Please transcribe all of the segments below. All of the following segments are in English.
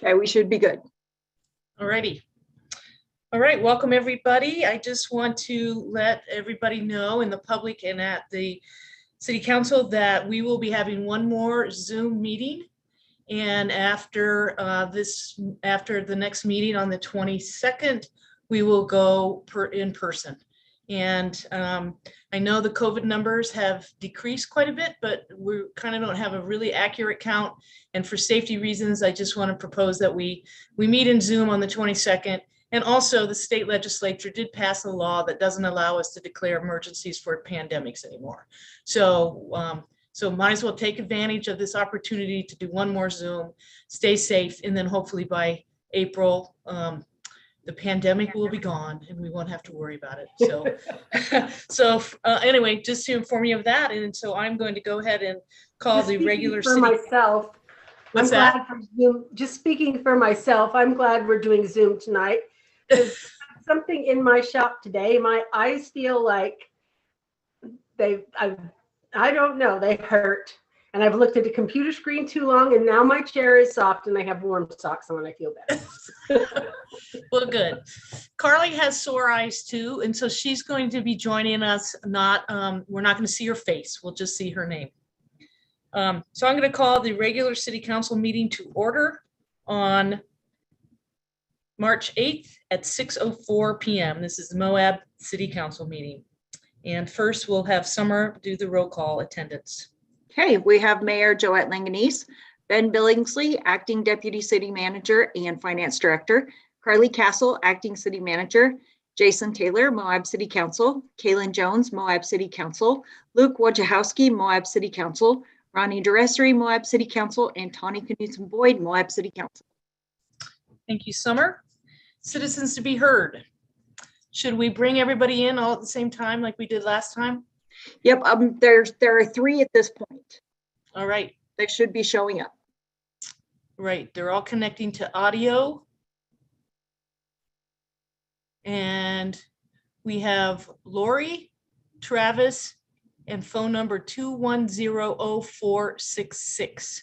Okay, we should be good. All righty. All right, welcome everybody. I just want to let everybody know in the public and at the City Council that we will be having one more Zoom meeting. And after the next meeting on the 22nd, we will go in person. And I know the COVID numbers have decreased quite a bit, but we kind of don't have a really accurate count. And for safety reasons, I just want to propose that we meet in Zoom on the 22nd. And also the state legislature did pass a law that doesn't allow us to declare emergencies for pandemics anymore. So might as well take advantage of this opportunity to do one more Zoom, stay safe, and then hopefully by April, the pandemic will be gone and we won't have to worry about it. So, anyway, just to inform you of that. And so I'm going to go ahead and call the regular for myself. What's I'm that? glad for Zoom. Just speaking for myself, I'm glad we're doing Zoom tonight. There's something in my shop today. My eyes feel like I don't know, they hurt. And I've looked at the computer screen too long, and now my chair is soft and I have warm socks on and I feel better. Well, good. Carly has sore eyes too, and so she's going to be joining us. We're not going to see her face. We'll just see her name. So I'm going to call the regular City Council meeting to order on March 8th at 6:04 p.m. This is the Moab City Council meeting. And first we'll have Summer do the roll call attendance. Okay, we have Mayor Joette Langanese, Ben Billingsley, Acting Deputy City Manager and Finance Director, Carly Castle, Acting City Manager, Jason Taylor, Moab City Council, Kaylin Jones, Moab City Council, Luke Wojciechowski, Moab City Council, Ronnie DeRessery, Moab City Council, and Tawny Knudsen Boyd, Moab City Council. Thank you, Summer. Citizens to be heard. Should we bring everybody in all at the same time like we did last time? Yep, there are 3 at this point. All right. They should be showing up. Right, they're all connecting to audio. And we have Lori, Travis, and phone number 2100466.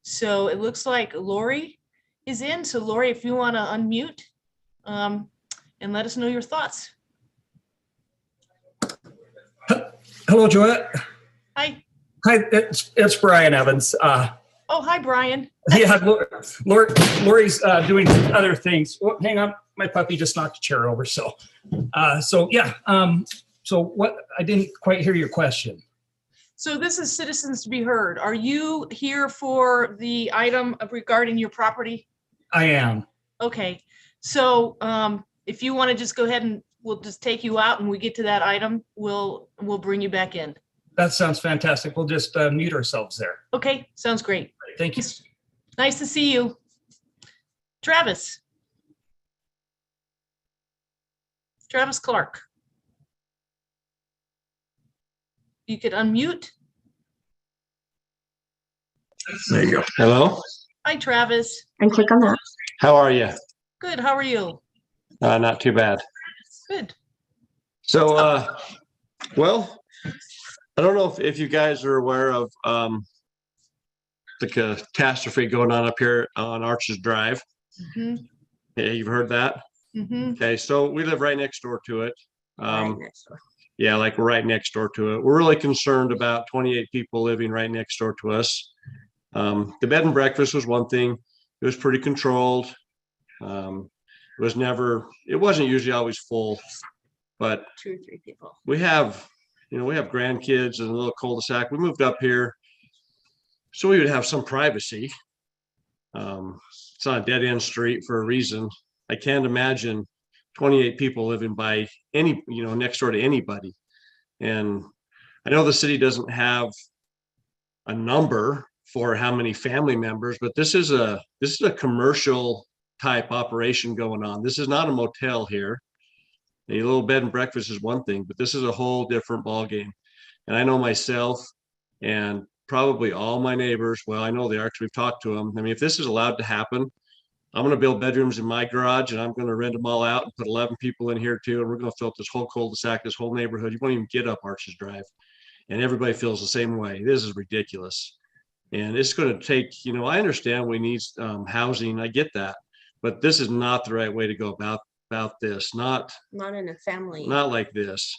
So it looks like Lori is in. So Lori, if you want to unmute and let us know your thoughts. Hello, Joette. Hi. Hi, it's Brian Evans. Oh, hi, Brian. Yeah, Lori's doing other things. Oh, hang on, my puppy just knocked a chair over. So yeah. So what? I didn't quite hear your question. So this is Citizens to be Heard. Are you here for the item regarding your property? I am. Okay. So if you want to just go ahead and we'll just take you out and we get to that item, we'll bring you back in. That sounds fantastic. We'll just mute ourselves there. Okay, sounds great. Thank you. Nice to see you. Travis. Travis Clark. You could unmute. There you go. Hello. Hi, Travis. And click on that. How are you? Good. How are you? Not too bad. Good. So, well, I don't know if you guys are aware of the catastrophe going on up here on Arches Drive. Mm-hmm. Yeah, you've heard that? Mm-hmm. Okay, so we live right next door to it. Right next door. Yeah, like we're right next door to it. We're really concerned about 28 people living right next door to us. The bed and breakfast was one thing. It was pretty controlled. It wasn't usually always full, but 2 or 3 people. we have grandkids in a little cul-de-sac. We moved up here so we would have some privacy. It's on a dead end street for a reason. I can't imagine 28 people living by next door to anybody. And I know the city doesn't have a number for how many family members, but this is a commercial type operation going on. This is not a motel here. A little bed and breakfast is one thing, but this is a whole different ball game. And I know myself and probably all my neighbors, well, I know they are because we've talked to them. I mean, if this is allowed to happen, I'm going to build bedrooms in my garage and I'm going to rent them all out and put 11 people in here too. And we're going to fill up this whole cul-de-sac, this whole neighborhood. You won't even get up Arches Drive. And everybody feels the same way. This is ridiculous. And it's going to take, I understand we need housing. I get that, but this is not the right way to go about this. Not in a family like this.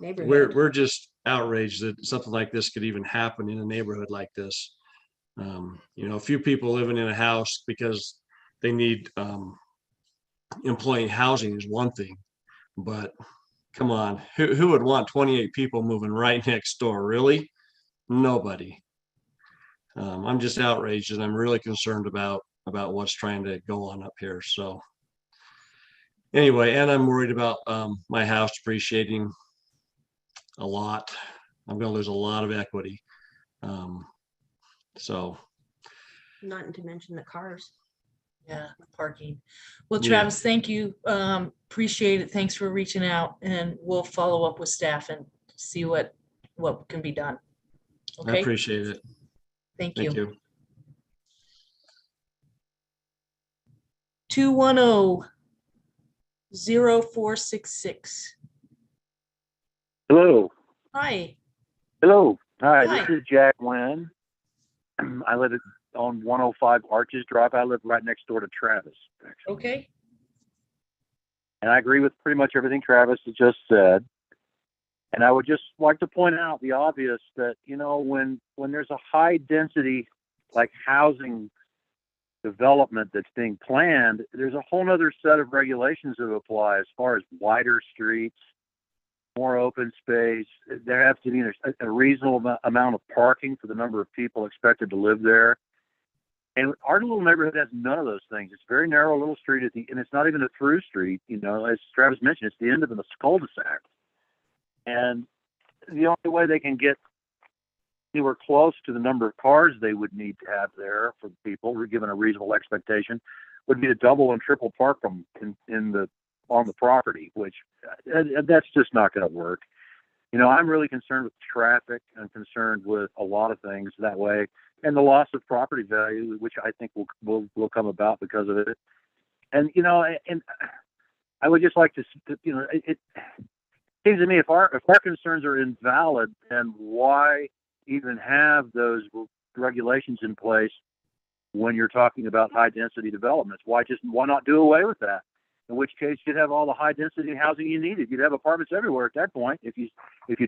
neighborhood. We're just outraged that something like this could even happen in a neighborhood like this. A few people living in a house because they need employee housing is one thing, but come on, who would want 28 people moving right next door? Really? Nobody. I'm just outraged, and I'm really concerned about what's trying to go on up here. So anyway, and I'm worried about my house depreciating a lot. I'm going to lose a lot of equity. So Not to mention the cars. Yeah, parking. Well, Yeah. Travis, thank you. Appreciate it. Thanks for reaching out, and we'll follow up with staff and see what can be done. I Okay, appreciate it. thank Thank you. you. 210-0466. Hello. Hi. Hello. Hi, Hi. this is Jack Wynn. I live on 105 Arches Drive. I live right next door to Travis, actually. Okay. And I agree with pretty much everything Travis has just said. And I would just like to point out the obvious that, when there's a high density, like housing development that's being planned, there's a whole other set of regulations that apply as far as wider streets, more open space. There has to be a reasonable amount of parking for the number of people expected to live there. And our little neighborhood has none of those things. It's a very narrow little street and it's not even a through street. As Travis mentioned, it's the end of the cul-de-sac. And the only way they can get anywhere close to the number of cars they would need to have there for people, given a reasonable expectation, would be to double and triple park them on the property, which that's just not going to work. I'm really concerned with traffic. I'm concerned with a lot of things that way, and the loss of property value, which I think will come about because of it. And and I would just like to, it seems to me if our concerns are invalid, then why even have those regulations in place when you're talking about high density developments? Why not do away with that? In which case you'd have all the high density housing you needed. You'd have apartments everywhere at that point. If you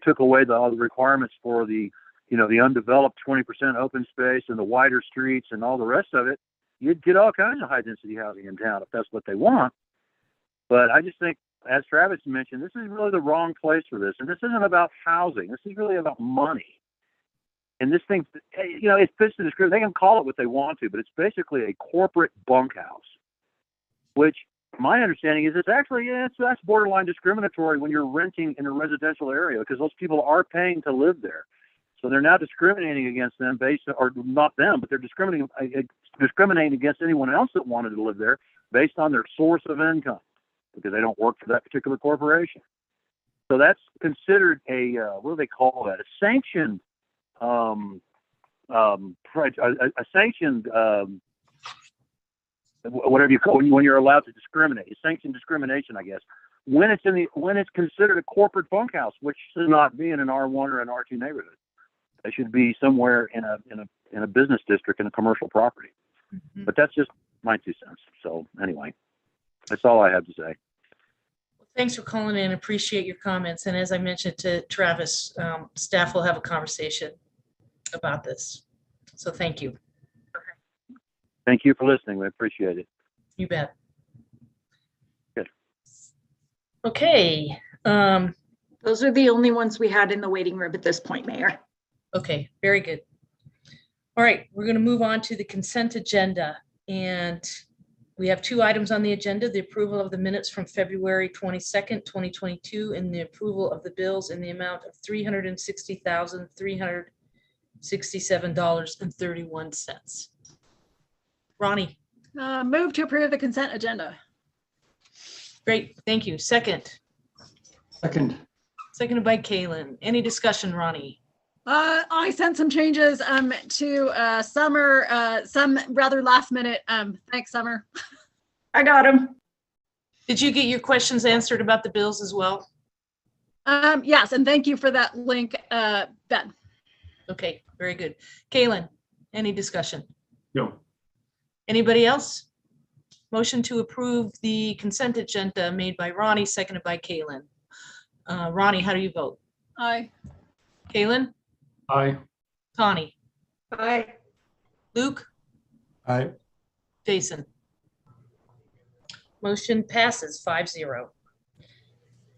took away all the requirements for the undeveloped 20% open space and the wider streets and all the rest of it, you'd get all kinds of high density housing in town if that's what they want. But I just think, as Travis mentioned, this is really the wrong place for this. And this isn't about housing. This is really about money. And this thing, it fits the description. They can call it what they want to, but it's basically a corporate bunkhouse, which my understanding is that's borderline discriminatory when you're renting in a residential area, because those people are paying to live there. So they're now discriminating against them or not them, but they're discriminating against anyone else that wanted to live there based on their source of income, because they don't work for that particular corporation. So that's considered what do they call that? A sanctioned, whatever you call it, when you're allowed to discriminate, it's sanctioned discrimination, I guess. When it's considered a corporate bunkhouse, which should not be in an R1 or an R2 neighborhood. They should be somewhere in a business district in a commercial property. Mm-hmm. But that's just my 2 cents. So anyway, that's all I have to say. Well, thanks for calling in. Appreciate your comments. And as I mentioned to Travis, staff will have a conversation about this. So thank you. Thank you for listening. We appreciate it. You bet. Good. Okay. Those are the only ones we had in the waiting room at this point, Mayor. Okay, very good. All right, we're going to move on to the consent agenda. And we have 2 items on the agenda: the approval of the minutes from February 22nd, 2022, and the approval of the bills in the amount of $360,367.31. Ronnie. Move to approve the consent agenda. Great, thank you. Second. Seconded by Kaylin. Any discussion, Ronnie? I sent some changes to Summer, some rather last minute. Thanks, Summer. I got them. Did you get your questions answered about the bills as well? Yes, and thank you for that link, Ben. Okay, very good. Kaylin, any discussion? No. Anybody else? Motion to approve the consent agenda made by Ronnie, seconded by Kaylin. Ronnie, how do you vote? Aye. Kaylin? Aye. Connie? Aye. Luke? Aye. Jason? Motion passes 5-0.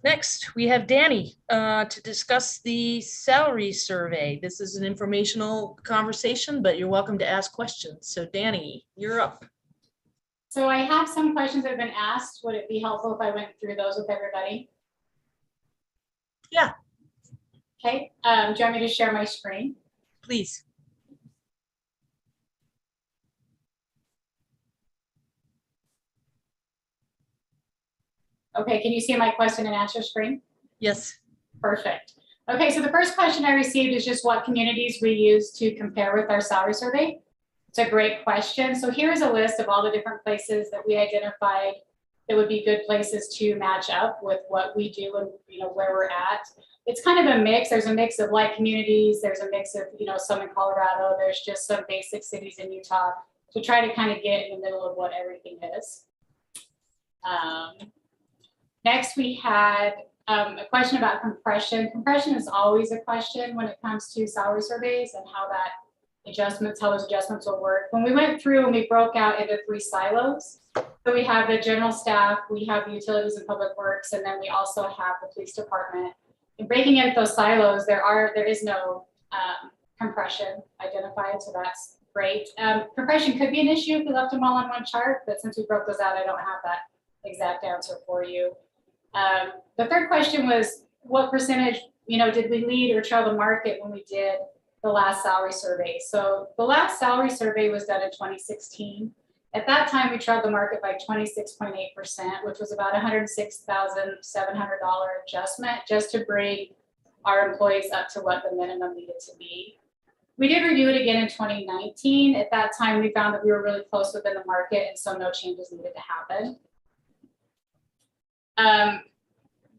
Next, we have Danny to discuss the salary survey. This is an informational conversation, but you're welcome to ask questions. So Danny, you're up. So I have some questions that have been asked. Would it be helpful if I went through those with everybody? Yeah. Okay, do you want me to share my screen? Please. Okay, can you see my question and answer screen? Yes. Perfect. Okay, so the first question I received is just what communities we use to compare with our salary survey. It's a great question. So here's a list of all the different places that we identified that would be good places to match up with what we do and where we're at. It's kind of a mix. There's a mix of like communities. There's a mix of some in Colorado. There's just some basic cities in Utah to try to kind of get in the middle of what everything is. Next, we had a question about compression. Compression is always a question when it comes to salary surveys and how those adjustments will work. When we went through and we broke out into 3 silos, so we have the general staff, we have the utilities and public works, and then we also have the police department. In breaking into those silos, there is no compression identified, so that's great. Compression could be an issue if we left them all on one chart, but since we broke those out, I don't have that exact answer for you. The third question was, what percentage, did we lead or trail the market when we did the last salary survey? So the last salary survey was done in 2016. At that time, we trailed the market by 26.8%, which was about $106,700 adjustment just to bring our employees up to what the minimum needed to be. We did review it again in 2019. At that time, we found that we were really close within the market, and so no changes needed to happen.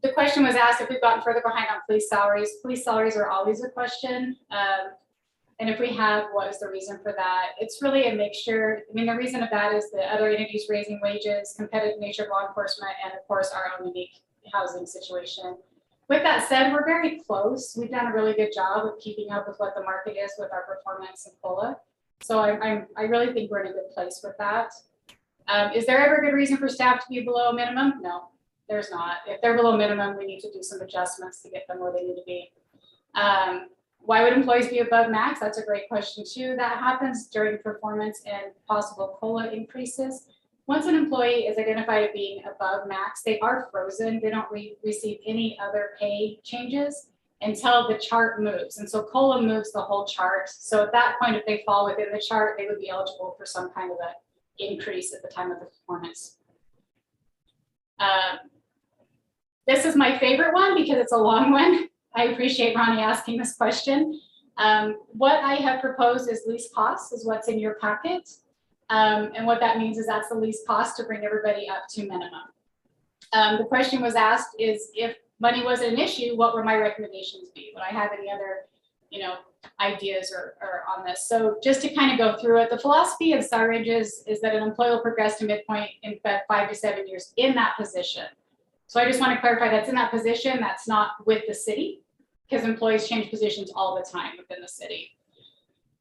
The question was asked if we've gotten further behind on police salaries. Police salaries are always a question. And if we have, what is the reason for that? It's really a mixture. I mean, the reason of that is the other entities raising wages, competitive nature of law enforcement, and of course, our own unique housing situation. With that said, we're very close. We've done a really good job of keeping up with what the market is with our performance and COLA. So I really think we're in a good place with that. Is there ever a good reason for staff to be below minimum? No, there's not. If they're below minimum, we need to do some adjustments to get them where they need to be. Why would employees be above max? That's a great question too. That happens during performance and possible COLA increases. Once an employee is identified as being above max, they are frozen. They don't receive any other pay changes until the chart moves. And so COLA moves the whole chart. So at that point, if they fall within the chart, they would be eligible for some kind of an increase at the time of the performance. This is my favorite one because it's a long one. I appreciate Ronnie asking this question. What I have proposed is least cost is what's in your packet. And what that means is that's the least cost to bring everybody up to minimum. The question was asked is if money was an issue, what would my recommendations be? Would I have any other, ideas or on this? So just to kind of go through it, the philosophy of salary ranges is that an employee will progress to midpoint in 5 to 7 years in that position. So I just want to clarify that's in that position, that's not with the city, because employees change positions all the time within the city.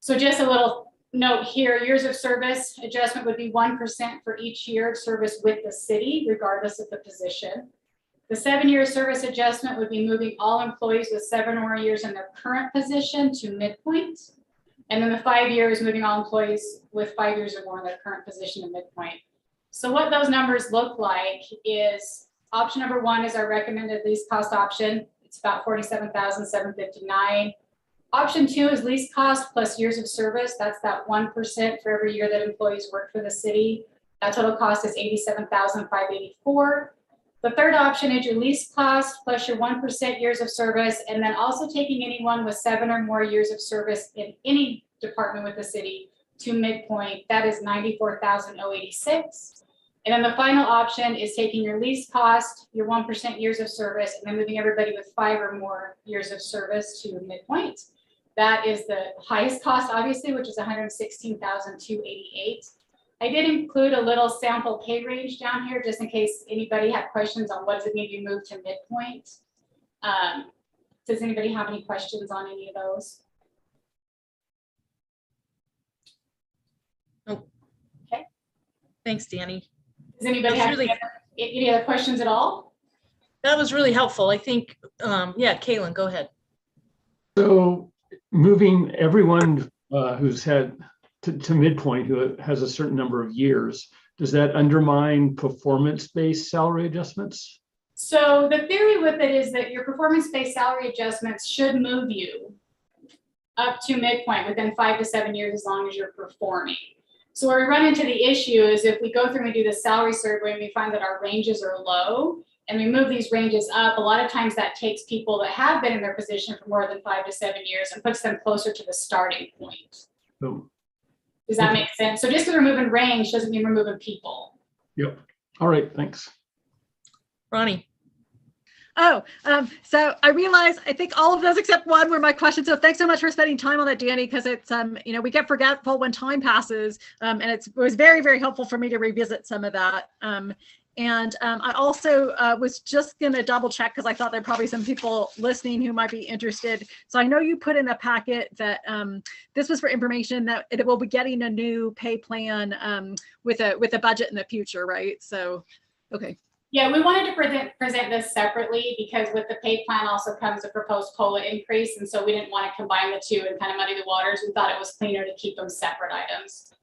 So just a little note here, years of service adjustment would be 1% for each year of service with the city, regardless of the position. The 7-year service adjustment would be moving all employees with 7 or more years in their current position to midpoint. And then the 5 years, moving all employees with 5 years or more in their current position to midpoint. So what those numbers look like is option number 1 is our recommended least cost option. It's about $47,759. Option 2 is least cost plus years of service. That's that 1% for every year that employees work for the city. That total cost is $87,584. The third option is your least cost plus your 1% years of service, and then also taking anyone with 7 or more years of service in any department with the city to midpoint. That is $94,086. And then the final option is taking your least cost, your 1% years of service, and then moving everybody with 5 or more years of service to midpoint. That is the highest cost, obviously, which is $116,288. I did include a little sample pay range down here just in case anybody had questions on what does it mean to move to midpoint. Does anybody have any questions on any of those? Nope. Okay. Thanks, Danny. Does anybody That's have really- any other questions at all? That was really helpful. I think, yeah, Kaylin, go ahead. So moving everyone who's had to midpoint, who has a certain number of years, does that undermine performance-based salary adjustments? So the theory with it is that your performance-based salary adjustments should move you up to midpoint within 5 to 7 years as long as you're performing. So where we run into the issue is if we go through and we do the salary survey and we find that our ranges are low and we move these ranges up, a lot of times that takes people that have been in their position for more than 5 to 7 years and puts them closer to the starting point. Oh, Does that make sense? So just because we're moving range doesn't mean we're moving people. yep. All right, thanks. Ronnie. Oh, so I realize I think all of those except one were my questions. So thanks so much for spending time on that, Danny, because it's, we get forgetful when time passes, and it was very, very helpful for me to revisit some of that. I also was just going to double check because I thought there are probably some people listening who might be interested. So I know you put in the packet that this was for information that it will be getting a new pay plan with a budget in the future, right? So, okay. Yeah, we wanted to present this separately because with the pay plan also comes a proposed COLA increase. And so we didn't want to combine the two and kind of muddy the waters. We thought it was cleaner to keep them separate items.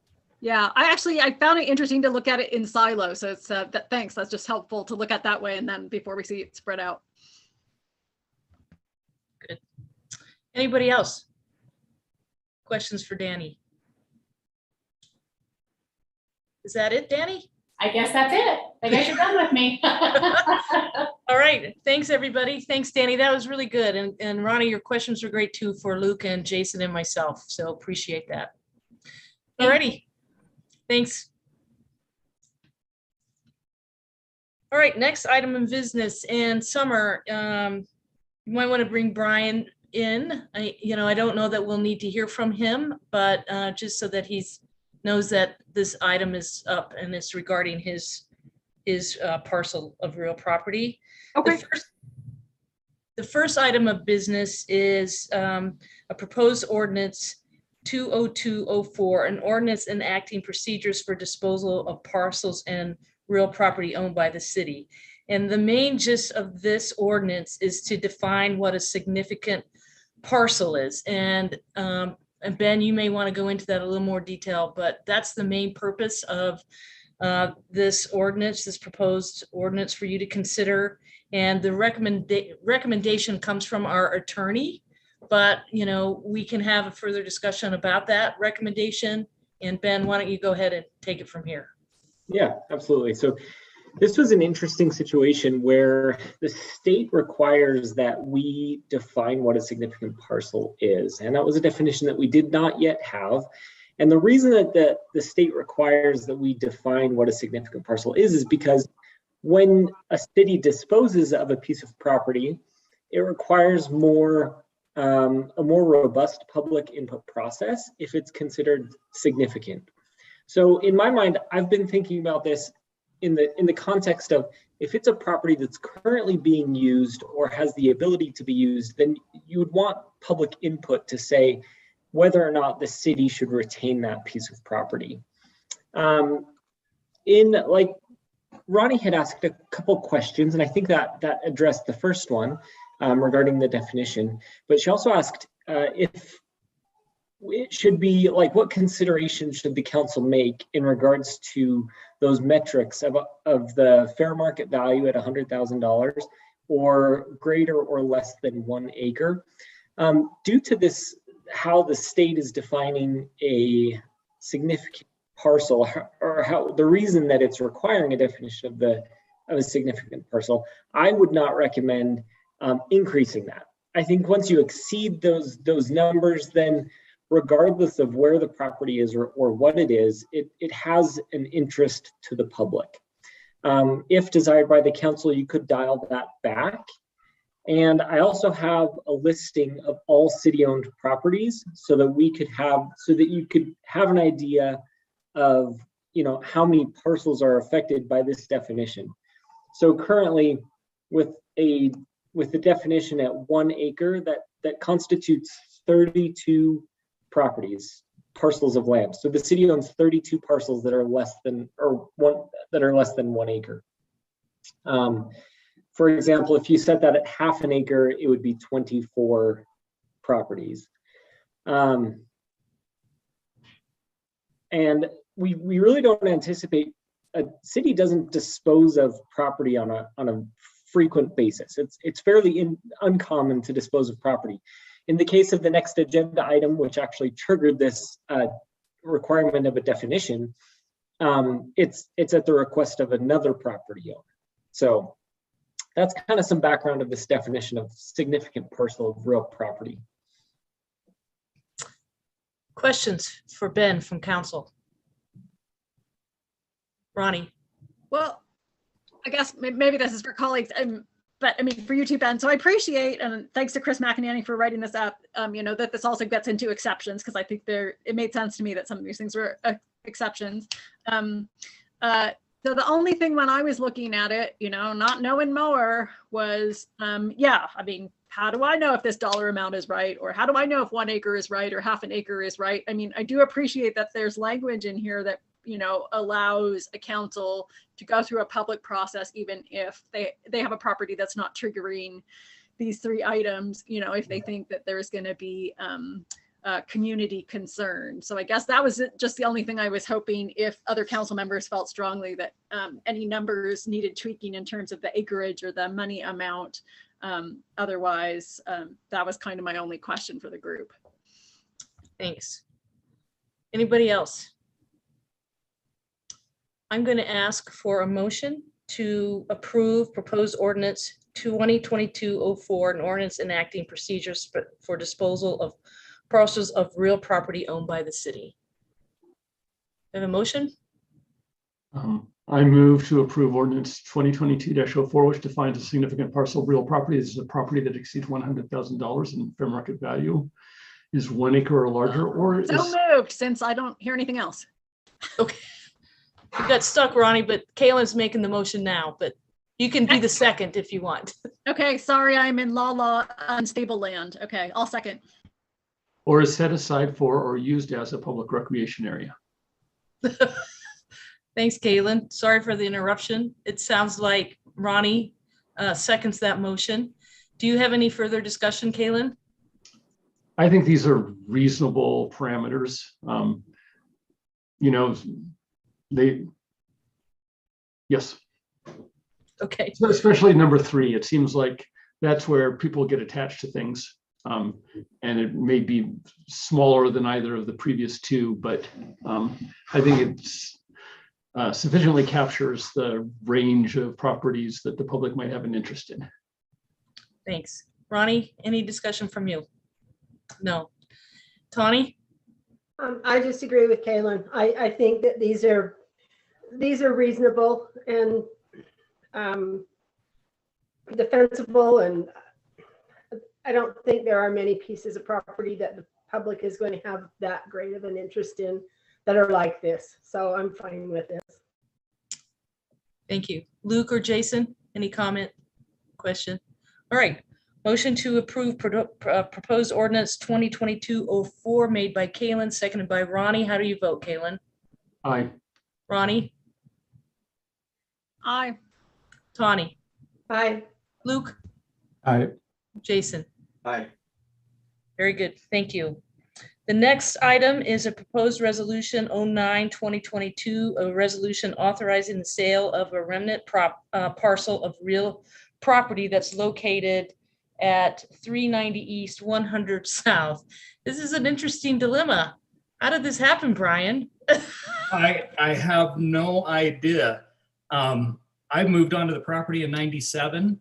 Yeah, I found it interesting to look at it in silos. So it's thanks. That's just helpful to look at that way. And then before we see it spread out. Good. Anybody else? Questions for Danny? Is that it, Danny? I guess that's it. I guess you're done with me. All right. Thanks, everybody. Thanks, Danny. That was really good. And Ronnie, your questions were great too for Luke and Jason and myself. So appreciate that. All righty. Thanks. All right. Next item in business and Summer. You might want to bring Brian in. I don't know that we'll need to hear from him, but just so that he's knows that this item is up and it's regarding his parcel of real property. Okay. The first item of business is a proposed ordinance 20204, an ordinance enacting procedures for disposal of parcels and real property owned by the city. And the main gist of this ordinance is to define what a significant parcel is. And Ben, you may want to go into that a little more detail, but that's the main purpose of this ordinance, this proposed ordinance for you to consider. And the recommendation comes from our attorney, but we can have a further discussion about that recommendation. And Ben, why don't you go ahead and take it from here? Yeah, absolutely. So this was an interesting situation where the state requires that we define what a significant parcel is. And that was a definition that we did not yet have. And the reason that the state requires that we define what a significant parcel is because when a city disposes of a piece of property, it requires a more robust public input process if it's considered significant. So in my mind, I've been thinking about this in the context of if it's a property that's currently being used or has the ability to be used, then you would want public input to say whether or not the city should retain that piece of property. Like Ronnie had asked a couple questions, and I think that addressed the first one regarding the definition, but she also asked if it should be like, what considerations should the council make in regards to those metrics of the fair market value at $100,000 or greater or less than 1 acre? Due to this, how the state is defining a significant parcel, or how the reason that it's requiring a definition of a significant parcel, I would not recommend increasing that. I think once you exceed those numbers, then regardless of where the property is or what it is, it has an interest to the public. If desired by the council, you could dial that back And I also have a listing of all city-owned properties so that you could have an idea of, how many parcels are affected by this definition. So currently, with the definition at 1 acre, that constitutes 32 parcels of land. So the city owns 32 parcels that are less than 1 acre. For example, if you set that at half an acre, it would be 24 properties. And we really don't anticipate, a city doesn't dispose of property on a frequent basis. It's fairly uncommon to dispose of property. In the case of the next agenda item, which actually triggered this requirement of a definition, it's at the request of another property owner. So that's kind of some background of this definition of significant parcel of real property. Questions for Ben from council? Ronnie? Well, I guess maybe this is for colleagues, but I mean, for you too, Ben. So I appreciate, and thanks to Chris McEnany for writing this up, that this also gets into exceptions, because I think it made sense to me that some of these things were exceptions. So the only thing when I was looking at it, not knowing more was, I mean, how do I know if this dollar amount is right? Or how do I know if 1 acre is right or half an acre is right? I mean, I do appreciate that there's language in here that, allows a council to go through a public process, even if they have a property that's not triggering these 3 items, if they think that there's going to be community concern. So I guess that was just the only thing I was hoping, if other council members felt strongly that any numbers needed tweaking in terms of the acreage or the money amount. Otherwise, that was kind of my only question for the group. Thanks. Anybody else? I'm going to ask for a motion to approve proposed ordinance 2022-04, an ordinance enacting procedures for disposal of parcels of real property owned by the city. Have a motion? I move to approve ordinance 2022-04, which defines a significant parcel of real property. This is a property that exceeds $100,000 in fair market value, is 1 acre or larger, or So moved, since I don't hear anything else. Okay. You got stuck, Ronnie, but Kaylin's making the motion now, but you can be the second if you want. Okay, sorry, I'm in la unstable land. Okay, I'll second. or is set aside for or used as a public recreation area. Thanks, Kaylin. Sorry for the interruption. It sounds like Ronnie seconds that motion. Do you have any further discussion, Kaylin? I think these are reasonable parameters. Yes. Okay. So especially number 3, it seems like that's where people get attached to things. And it may be smaller than either of the previous 2, but I think it's sufficiently captures the range of properties that the public might have an interest in. Thanks. Ronnie, any discussion from you? No. Tawny? I just agree with Kaylin. I think that these are reasonable and defensible, and I don't think there are many pieces of property that the public is going to have that great of an interest in that are like this. So I'm fine with this. Thank you. Luke or Jason, any comment, question? All right. Motion to approve proposed ordinance 2022-04 made by Kaylin, seconded by Ronnie. How do you vote, Kaylin? Aye. Ronnie? Aye. Tawny? Aye. Luke? Aye. Jason? Aye. Very good. Thank you. The next item is a proposed resolution 09-2022, a resolution authorizing the sale of a remnant parcel of real property that's located at 390 East, 100 South. This is an interesting dilemma. How did this happen, Brian? I have no idea. I moved onto the property in '97,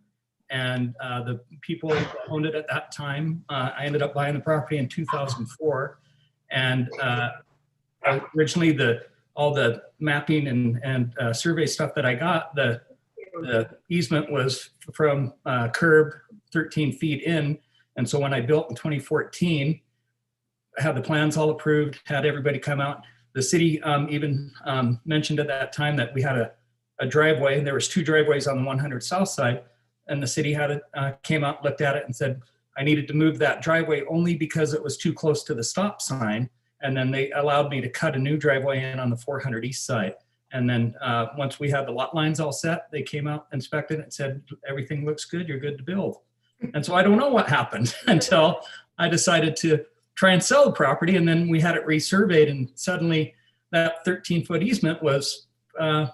and the people that owned it at that time, I ended up buying the property in 2004. And originally all the mapping and survey stuff that I got, the the easement was from curb 13 feet in. And so when I built in 2014, I had the plans all approved, had everybody come out. The city even mentioned at that time that we had a driveway, and there was 2 driveways on the 100 south side. And the city had it, came out, looked at it and said, I needed to move that driveway only because it was too close to the stop sign. And then they allowed me to cut a new driveway in on the 400 east side. And then once we had the lot lines all set, they came out, inspected it, and said, everything looks good, you're good to build. And so I don't know what happened until I decided to try and sell the property. And then we had it resurveyed, and suddenly that 13-foot easement was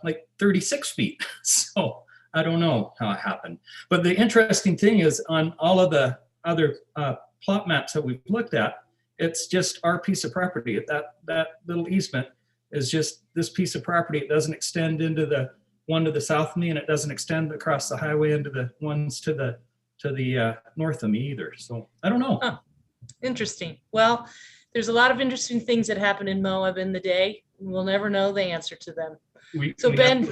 like 36 feet. So I don't know how it happened. But the interesting thing is, on all of the other plot maps that we've looked at, it's just our piece of property. That little easement is just this piece of property. It doesn't extend into the one to the south of me, and it doesn't extend across the highway into the ones to the north of me either. So I don't know. Huh. Interesting. Well, there's a lot of interesting things that happen in Moab in the day. We'll never know the answer to them. Ben,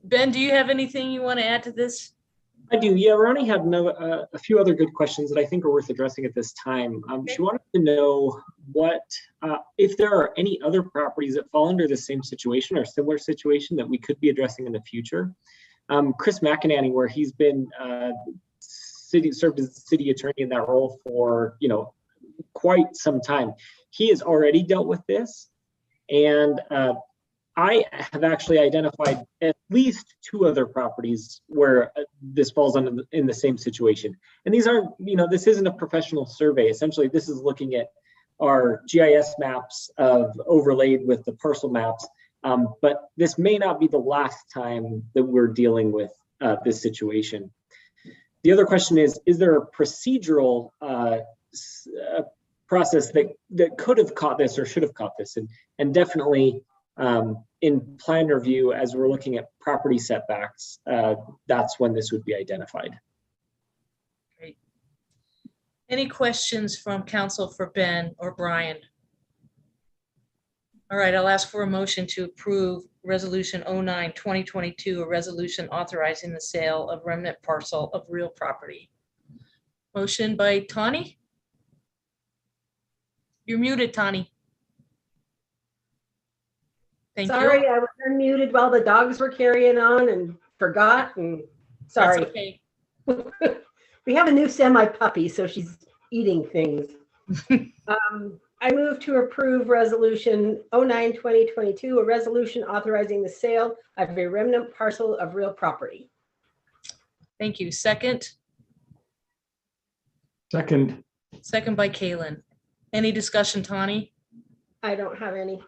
Ben, do you have anything you want to add to this? I do. Yeah, Ronnie had a few other good questions that I think are worth addressing at this time. She wanted to know what, if there are any other properties that fall under the same situation or similar situation that we could be addressing in the future. Chris McEnany, where he's been served as city attorney in that role for quite some time. He has already dealt with this, and I have actually identified at least 2 other properties where this falls in the same situation. And these aren't, this isn't a professional survey. Essentially, this is looking at our GIS maps overlaid with the parcel maps. But this may not be the last time that we're dealing with this situation. The other question is there a procedural process that could have caught this or should have caught this? And definitely, in plan review, as we're looking at property setbacks, that's when this would be identified. Great. Any questions from council for Ben or Brian? All right, I'll ask for a motion to approve Resolution 09-2022, a resolution authorizing the sale of remnant parcel of real property. Motion by Tawny. You're muted, Tawny. Thank Sorry, you. I was unmuted while the dogs were carrying on and forgot, and sorry. That's okay. We have a new semi-puppy, so she's eating things. I move to approve Resolution 09-2022, a resolution authorizing the sale of a remnant parcel of real property. Thank you. Second. Second. Second by Kaylin. Any discussion, Tawny? I don't have any.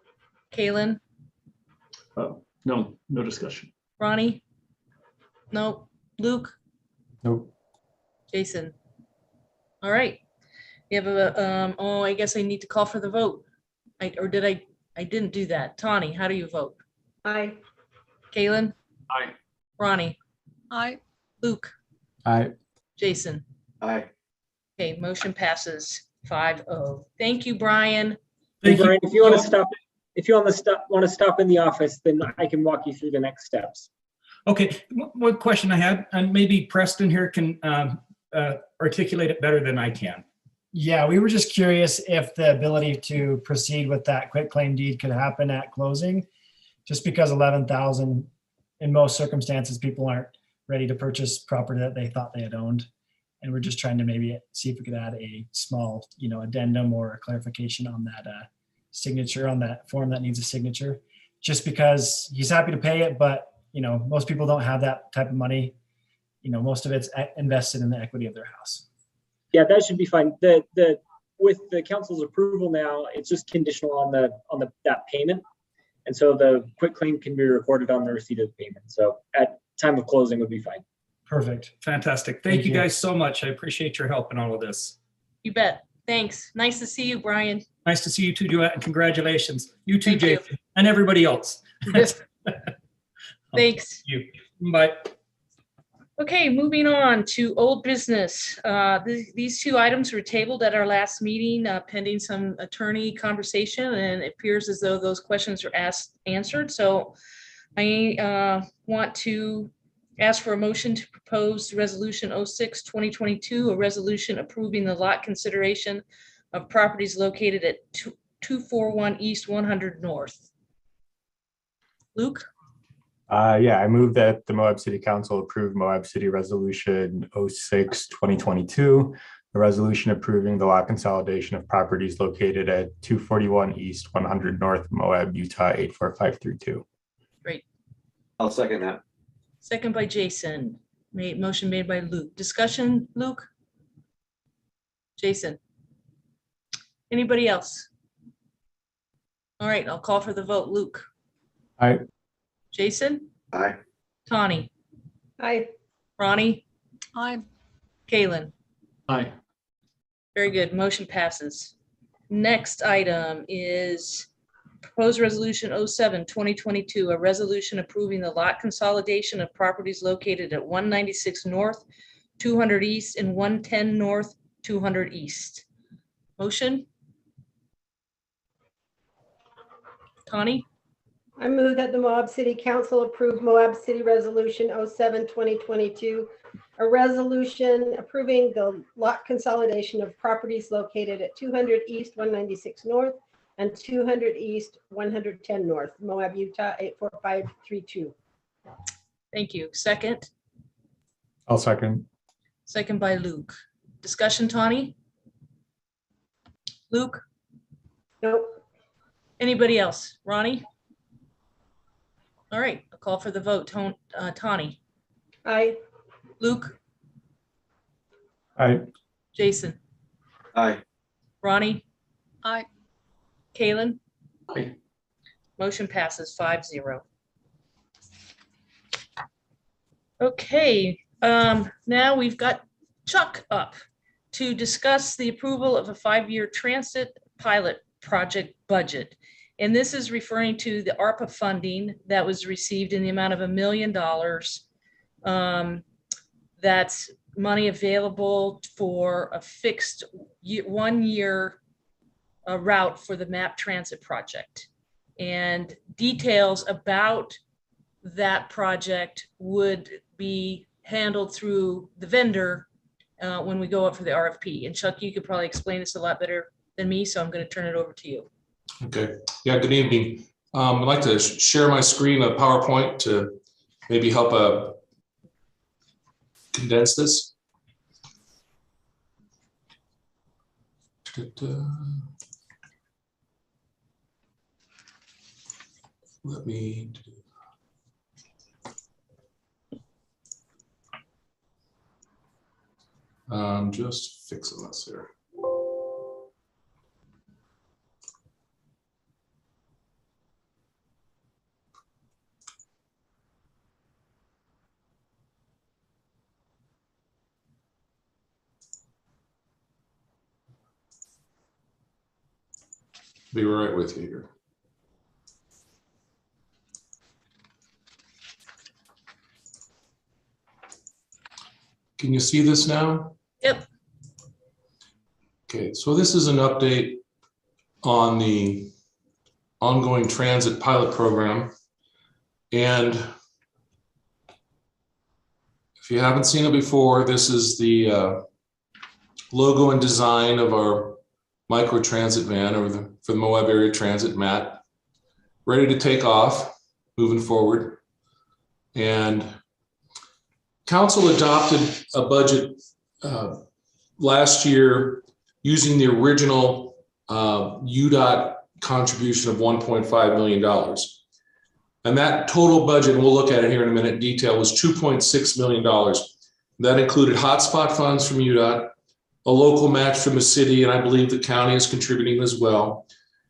Kaylin? No discussion. Ronnie? No. Luke? Nope. Jason? All right. We have a, I guess I need to call for the vote. I didn't do that. Tawny, how do you vote? Aye. Kaylin? Aye. Ronnie? Aye. Luke? Aye. Jason? Aye. Okay, motion passes 5-0. Thank you, Brian. Hey, Brian, if you want to stop in the office, then I can walk you through the next steps. Okay, one question I had, and maybe Preston here can articulate it better than I can. Yeah, we were just curious if the ability to proceed with that quitclaim deed could happen at closing, just because 11,000, in most circumstances, people aren't ready to purchase property that they thought they had owned. And we're just trying to maybe see if we could add a small, addendum or a clarification on that signature on that form that needs a signature, just because he's happy to pay it, but most people don't have that type of money. Most of it's invested in the equity of their house. Yeah, that should be fine. With the council's approval now, it's just conditional on that payment, and so the quitclaim can be recorded on the receipt of the payment. So at time of closing would be fine. Perfect, fantastic. Thank you guys so much. I appreciate your help in all of this. You bet. Thanks. Nice to see you, Brian. Nice to see you too, Duet, and congratulations. You too, Thank you. Jason, and everybody else. Thanks. Thank you. Bye. Okay, moving on to old business. These 2 items were tabled at our last meeting pending some attorney conversation, and it appears as though those questions are answered. So I want to Ask for a motion to propose resolution 06-2022, a resolution approving the lot consideration of properties located at 241 East 100 North. Luke? Yeah, I move that the Moab City Council approve Moab City Resolution 06-2022, a resolution approving the lot consolidation of properties located at 241 East 100 North, Moab, Utah 84532. Great. I'll second that. Second by Jason. Motion made by Luke. Discussion, Luke? Jason? Anybody else? All right, I'll call for the vote. Luke? Aye. Jason? Aye. Tawny? Aye. Ronnie? Aye. Kalen? Aye. Very good. Motion passes. Next item is proposed resolution 07-2022, a resolution approving the lot consolidation of properties located at 196 North, 200 East, and 110 North, 200 East. Motion? Tawny? I move that the Moab City Council approve Moab City Resolution 07-2022, a resolution approving the lot consolidation of properties located at 200 East 196 North and 200 East 110 North, Moab, Utah 84532. Thank you. Second? I'll second. Second by Luke. Discussion, Tawny? Luke? Nope. Anybody else? Ronnie? All right, I'll call for the vote. Tawny? Aye. Luke? Aye. Jason? Aye. Ronnie? Aye. Kalen? Aye. Motion passes 5-0. Okay, now we've got Chuck up to discuss the approval of a 5-year transit pilot project budget. And this is referring to the ARPA funding that was received in the amount of $1 million. That's money available for a fixed 1-year route for the MAP transit project. And details about that project would be handled through the vendor when we go up for the RFP. And Chuck, you could probably explain this a lot better than me, so I'm going to turn it over to you. Okay. Yeah, good evening. I'd like to share my screen of PowerPoint to maybe help condense this. Let me just fixing this here. Be right with you here. Can you see this now? Yep. Okay, so this is an update on the ongoing transit pilot program. And if you haven't seen it before, this is the logo and design of our micro transit van for the Moab Area Transit MAT, ready to take off, moving forward. And council adopted a budget last year using the original UDOT contribution of $1.5 million. And that total budget, and we'll look at it here in a minute in detail, was $2.6 million. That included hotspot funds from UDOT, a local match from the city, and I believe the county is contributing as well.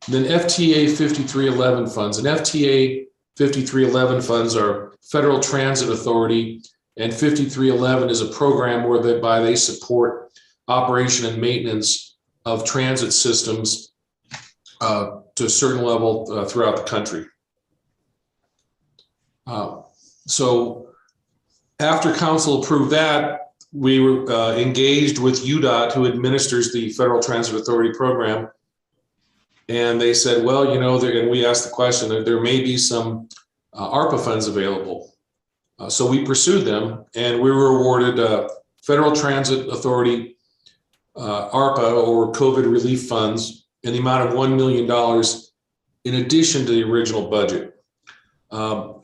And then FTA 5311 funds. And FTA 5311 funds are Federal Transit Authority, and 5311 is a program whereby they support operation and maintenance of transit systems to a certain level throughout the country. So after council approved that, we were engaged with UDOT, who administers the Federal Transit Authority program. And they said, well, you know, and we asked the question, there may be some ARPA funds available So we pursued them, and we were awarded Federal Transit Authority ARPA, or COVID relief funds, in the amount of $1 million in addition to the original budget.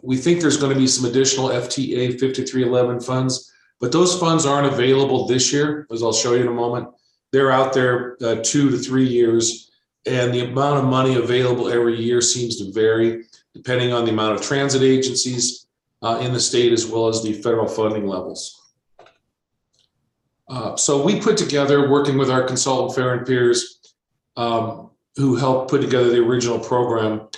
We think there's going to be some additional FTA 5311 funds, but those funds aren't available this year, as I'll show you in a moment. They're out there 2 to 3 years, and the amount of money available every year seems to vary depending on the amount of transit agencies in the state, as well as the federal funding levels. So we put together, working with our consultant Fair and Peers, who helped put together the original program,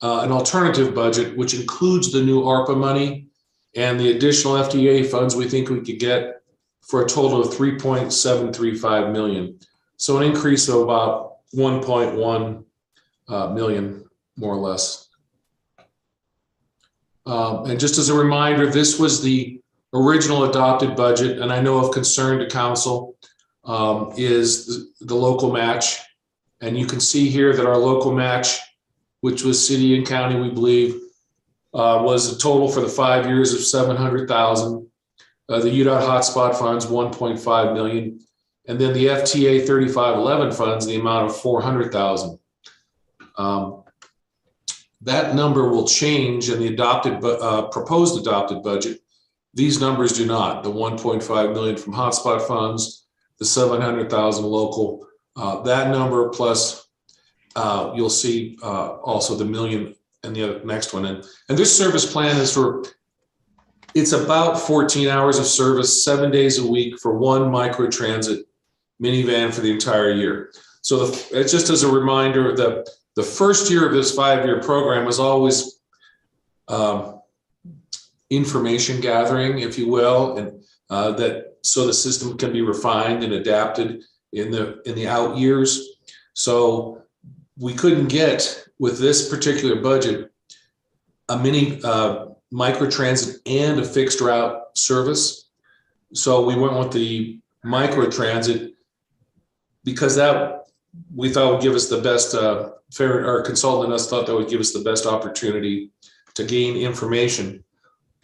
an alternative budget, which includes the new ARPA money and the additional FDA funds we think we could get, for a total of $3.735 million. So an increase of about 1.1 million, more or less. And just as a reminder, this was the original adopted budget, and I know of concern to council is the local match. And you can see here that our local match, which was city and county, we believe, was a total for the 5 years of $700,000. The UDOT hotspot funds, 1.5 million. And then the FTA 3511 funds, the amount of 400,000. That number will change in the proposed adopted budget. These numbers do not. The 1.5 million from hotspot funds, the 700,000 local, that number plus you'll see also the million and the next one. And this service plan is it's about 14 hours of service, 7 days a week for one microtransit minivan for the entire year. So it's just as a reminder, the first year of this 5-year program was always information gathering, if you will, and so the system can be refined and adapted in the out years. So we couldn't get, with this particular budget, a mini microtransit and a fixed route service. So we went with the microtransit because that we thought would give us the best, our consultant and us thought that would give us the best opportunity to gain information.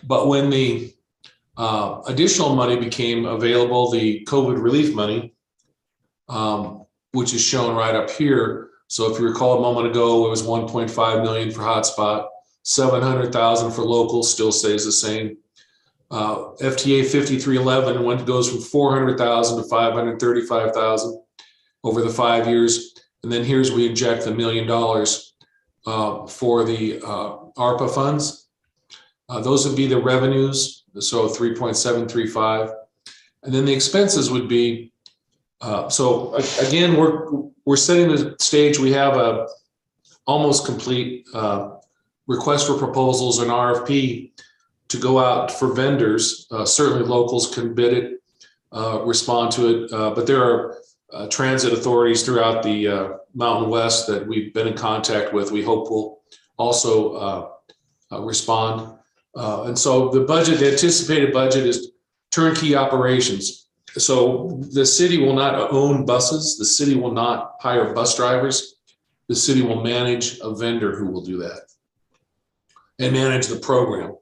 But when the additional money became available, the COVID relief money, which is shown right up here. So if you recall a moment ago, it was 1.5 million for hotspot, 700,000 for local, still stays the same. FTA 5311 goes from 400,000 to 535,000 over the 5 years. And then here's we inject $1 million for the ARPA funds. Those would be the revenues, so 3.735. And then the expenses would be, so again, we're setting the stage. We have a almost complete request for proposals, an RFP to go out for vendors. Certainly locals can bid it, respond to it, but there are transit authorities throughout the Mountain West that we've been in contact with. We hope will also respond. And so the anticipated budget is turnkey operations. So the city will not own buses. The city will not hire bus drivers. The city will manage a vendor who will do that and manage the program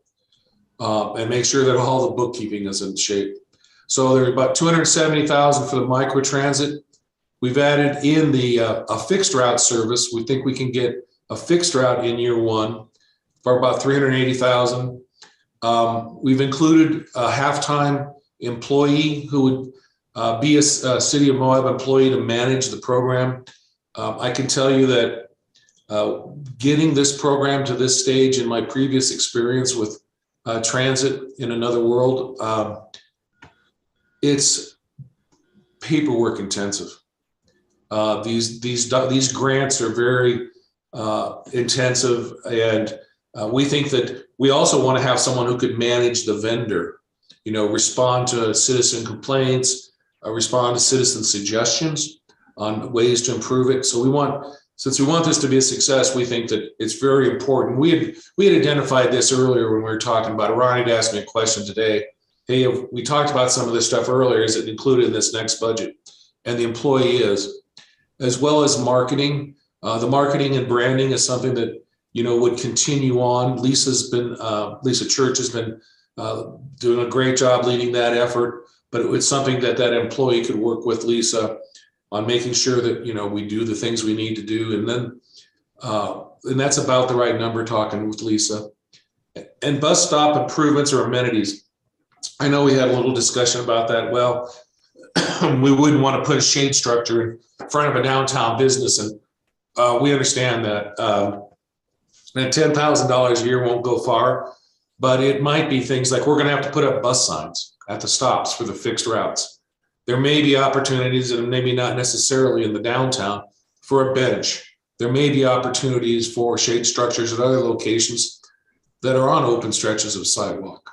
and make sure that all the bookkeeping is in shape. So there's about 270,000 for the microtransit. We've added in a fixed route service. We think we can get a fixed route in year one for about 380,000. We've included a halftime employee who would be a City of Moab employee to manage the program. I can tell you that getting this program to this stage, in my previous experience with transit in another world, it's paperwork intensive. These grants are very intensive, and we think that we also want to have someone who could manage the vendor, respond to citizen complaints, respond to citizen suggestions on ways to improve it. So since we want this to be a success, we think that it's very important. We had identified this earlier when we were talking about it. Ronnie had asked me a question today. Hey, we talked about some of this stuff earlier. Is it included in this next budget? And the employee is, as well as marketing. The marketing and branding is something that would continue on. Lisa Church has been doing a great job leading that effort. But it was something that that employee could work with Lisa on making sure that, you know, we do the things we need to do. And then, and that's about the right number, talking with Lisa. And bus stop improvements or amenities. I know we had a little discussion about that. Well, we wouldn't want to put a shade structure in front of a downtown business. And we understand that. And $10,000 a year won't go far, but it might be things like we're going to have to put up bus signs at the stops for the fixed routes. There may be opportunities, and maybe not necessarily in the downtown, for a bench. There may be opportunities for shade structures at other locations that are on open stretches of sidewalk.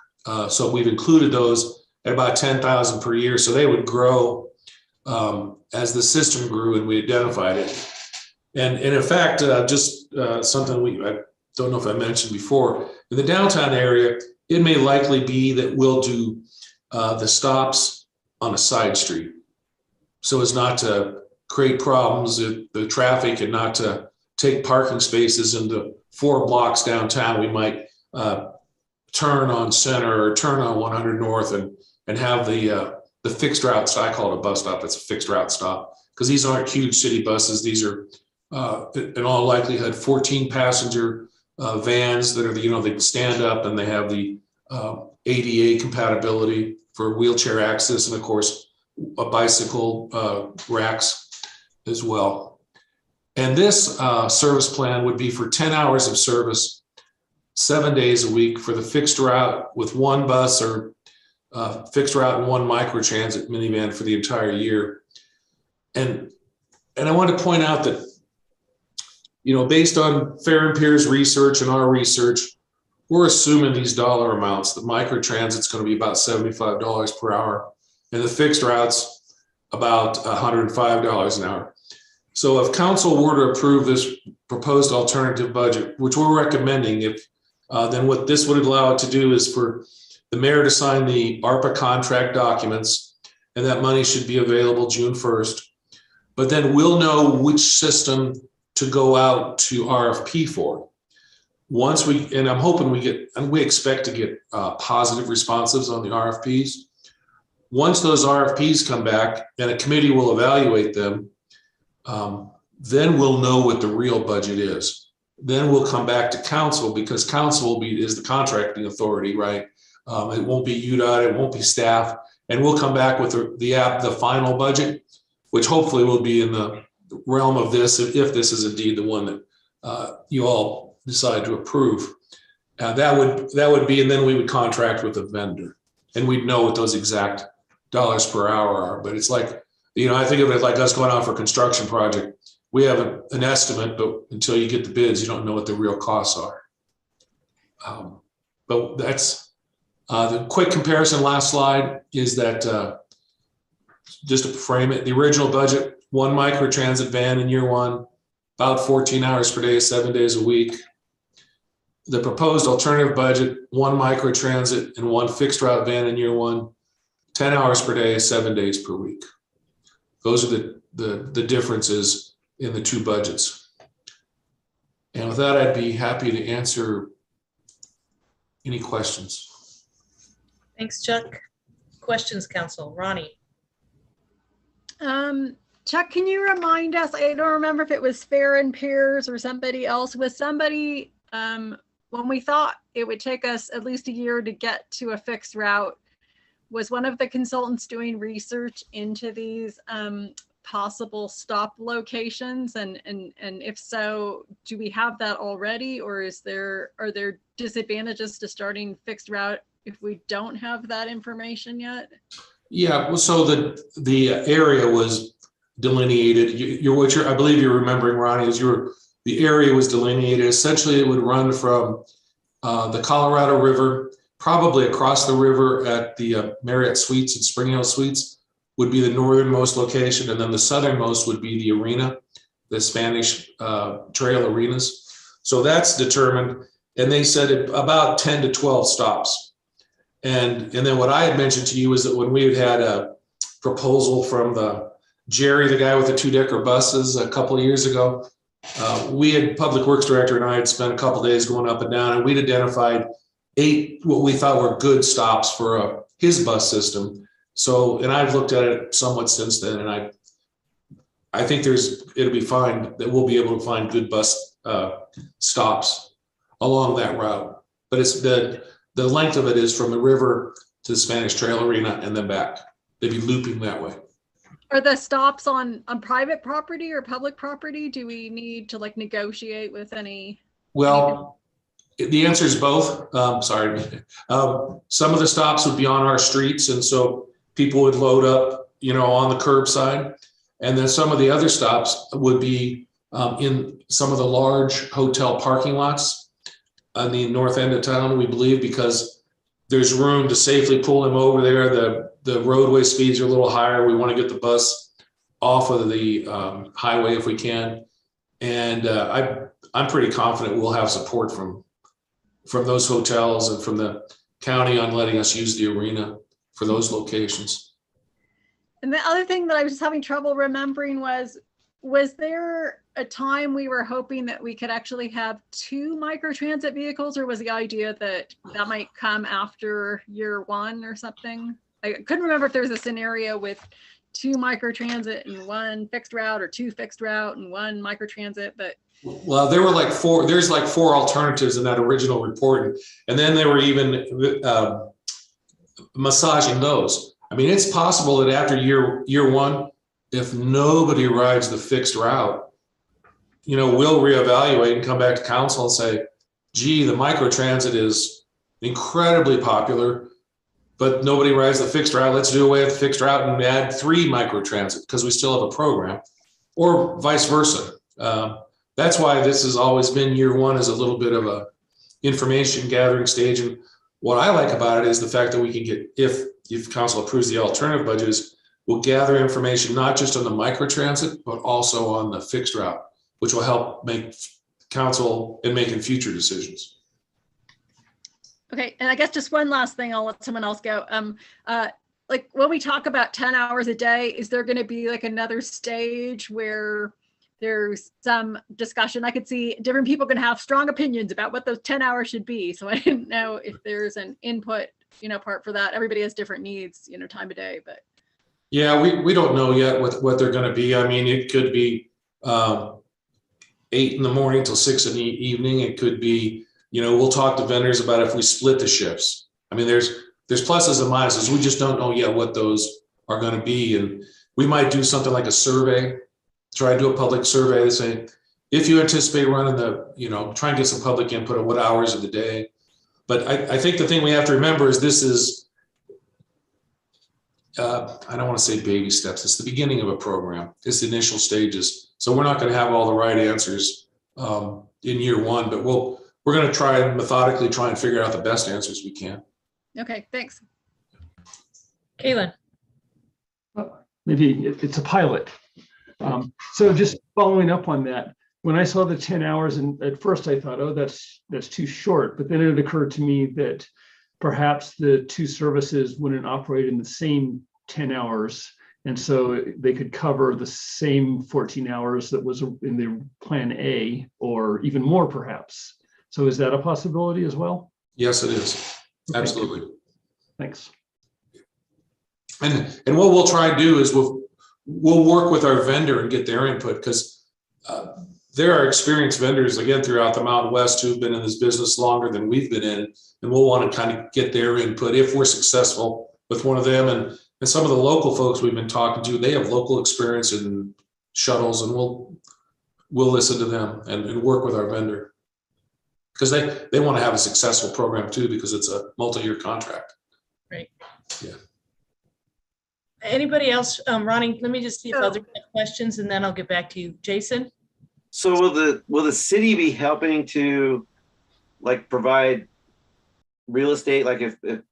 So we've included those at about $10,000 per year. So they would grow as the system grew and we identified it. And in fact, just something I don't know if I mentioned before, in the downtown area, it may likely be that we'll do the stops on a side street, so as not to create problems with the traffic and not to take parking spaces into 4 blocks downtown. We might turn on Center or turn on 100 North and have the fixed route. So I call it a bus stop. It's a fixed route stop because these aren't huge city buses. These are in all likelihood 14 passenger vans that are, you know, they can stand up and they have the ADA compatibility for wheelchair access, and of course a bicycle racks as well. And this service plan would be for 10 hours of service, 7 days a week for the fixed route with 1 bus or fixed route and 1 microtransit minivan for the entire year. And I want to point out that, you know, based on Fair and Peer's research and our research, we're assuming these dollar amounts. The microtransit's going to be about $75 per hour, and the fixed routes about $105 an hour. So if council were to approve this proposed alternative budget, which we're recommending, then what this would allow it to do is for the mayor to sign the ARPA contract documents, and that money should be available June 1st. But then we'll know which system to go out to RFP for. Once and I'm hoping we expect to get positive responses on the RFPs. Once those RFPs come back and a committee will evaluate them, then we'll know what the real budget is. Then we'll come back to council, because council is the contracting authority, right? It won't be UDOT, it won't be staff, and we'll come back with the final budget, which hopefully will be in the realm of this, if this is indeed the one that you all decide to approve. That would be, and then we would contract with a vendor, and we'd know what those exact dollars per hour are. But it's like, you know, I think of it like us going out for a construction project. We have an estimate, but until you get the bids, you don't know what the real costs are. But that's the quick comparison. Last slide is that just to frame it, the original budget, 1 microtransit van in year 1, about 14 hours per day, 7 days a week. The proposed alternative budget, 1 microtransit and 1 fixed route van in year 1, 10 hours per day, 7 days per week. Those are the differences in the 2 budgets. And with that, I'd be happy to answer any questions. Thanks, Chuck. Questions, Council. Ronnie. Chuck, can you remind us, I don't remember if it was Fair and Peers or somebody else, was somebody, when we thought it would take us at least a year to get to a fixed route, was one of the consultants doing research into these possible stop locations? And if so, do we have that already, or are there disadvantages to starting fixed route if we don't have that information yet? Yeah, well, so the area was delineated. I believe you're remembering, Ronnie, is the area was delineated. Essentially, it would run from the Colorado River, probably across the river at the Marriott Suites and Spring Hill Suites would be the northernmost location, and then the southernmost would be the arena, the Spanish trail arenas. So that's determined, and they said about 10 to 12 stops. And then what I had mentioned to you is that when we had a proposal from Jerry, the guy with the 2-decker buses, a couple of years ago, we had Public Works Director and I had spent a couple of days going up and down, and we'd identified 8 what we thought were good stops for his bus system. So, and I've looked at it somewhat since then, and I think it'll be fine that we'll be able to find good bus stops along that route. But it's the length of it is from the river to the Spanish Trail Arena and then back. They'd be looping that way. Are the stops on private property or public property? Do we need to like negotiate with any? Well, the answer is both. Sorry. Some of the stops would be on our streets, and so people would load up, on the curbside. And then some of the other stops would be in some of the large hotel parking lots on the north end of town, we believe, because there's room to safely pull them over there. The roadway speeds are a little higher. We want to get the bus off of the highway if we can. And I'm pretty confident we'll have support from those hotels and from the county on letting us use the arena for those locations. And the other thing that I was just having trouble remembering was there a time we were hoping that we could actually have 2 microtransit vehicles, or was the idea that might come after year 1 or something? I couldn't remember if there was a scenario with 2 microtransit and 1 fixed route, or 2 fixed route and 1 microtransit, but. Well, there were there's 4 alternatives in that original report. And then they were even massaging those. I mean, it's possible that after year 1, if nobody rides the fixed route, we'll reevaluate and come back to council and say, gee, the microtransit is incredibly popular, but nobody rides the fixed route. Let's do away with the fixed route and add 3 microtransit because we still have a program, or vice versa. That's why this has always been year 1 as a little bit of a information gathering stage. And what I like about it is the fact that we can get, if council approves the alternative budgets, we'll gather information not just on the microtransit, but also on the fixed route, which will help make council in making future decisions. Okay, and I guess just one last thing, I'll let someone else go. Like when we talk about 10 hours a day, is there going to be like another stage where there's some discussion? I could see different people can have strong opinions about what those 10 hours should be. So I didn't know if there's an input, part for that. Everybody has different needs, time of day, but. Yeah, we don't know yet what they're going to be. I mean, it could be 8 in the morning till 6 in the evening. It could be, we'll talk to vendors about if we split the shifts. I mean, there's pluses and minuses. We just don't know yet what those are going to be. And we might do something like a survey, try to do a public survey to say, if you anticipate running try and get some public input on what hours of the day. But I think the thing we have to remember is this is, I don't want to say baby steps. It's the beginning of a program. It's the initial stages. So we're not going to have all the right answers in year 1, but we're going to try and methodically try and figure out the best answers we can. Okay, thanks. Kaylin. Maybe it's a pilot. So just following up on that, when I saw the 10 hours, and at first I thought, oh, that's too short. But then it occurred to me that perhaps the 2 services wouldn't operate in the same 10 hours. And so they could cover the same 14 hours that was in the plan A, or even more perhaps. So is that a possibility as well? Yes, it is. Absolutely. Thanks. And what we'll try and do is we'll work with our vendor and get their input, because there are experienced vendors, again, throughout the Mountain West who've been in this business longer than we've been in, and we'll want to kind of get their input if we're successful with one of them. And some of the local folks we've been talking to, they have local experience in shuttles, and we'll listen to them and work with our vendor, because they want to have a successful program too, because it's a multi-year contract. Right. Yeah. Anybody else? Ronnie, let me just see if other questions, and then I'll get back to you. Jason? So will the city be helping to provide real estate? Like if the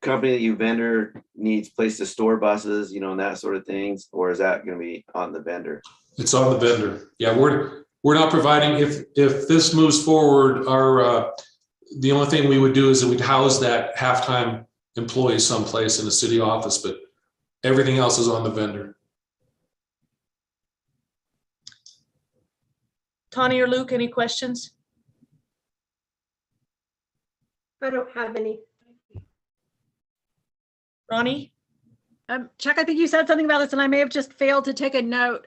company that you vendor needs place to store buses, and that sort of things, or is that going to be on the vendor? It's on the vendor. Yeah, we're not providing. If this moves forward, our the only thing we would do is that we'd house that half-time employee someplace in the city office, but everything else is on the vendor. Tawny or Luke, any questions? I don't have any. Ronnie? Chuck, I think you said something about this and I may have just failed to take a note.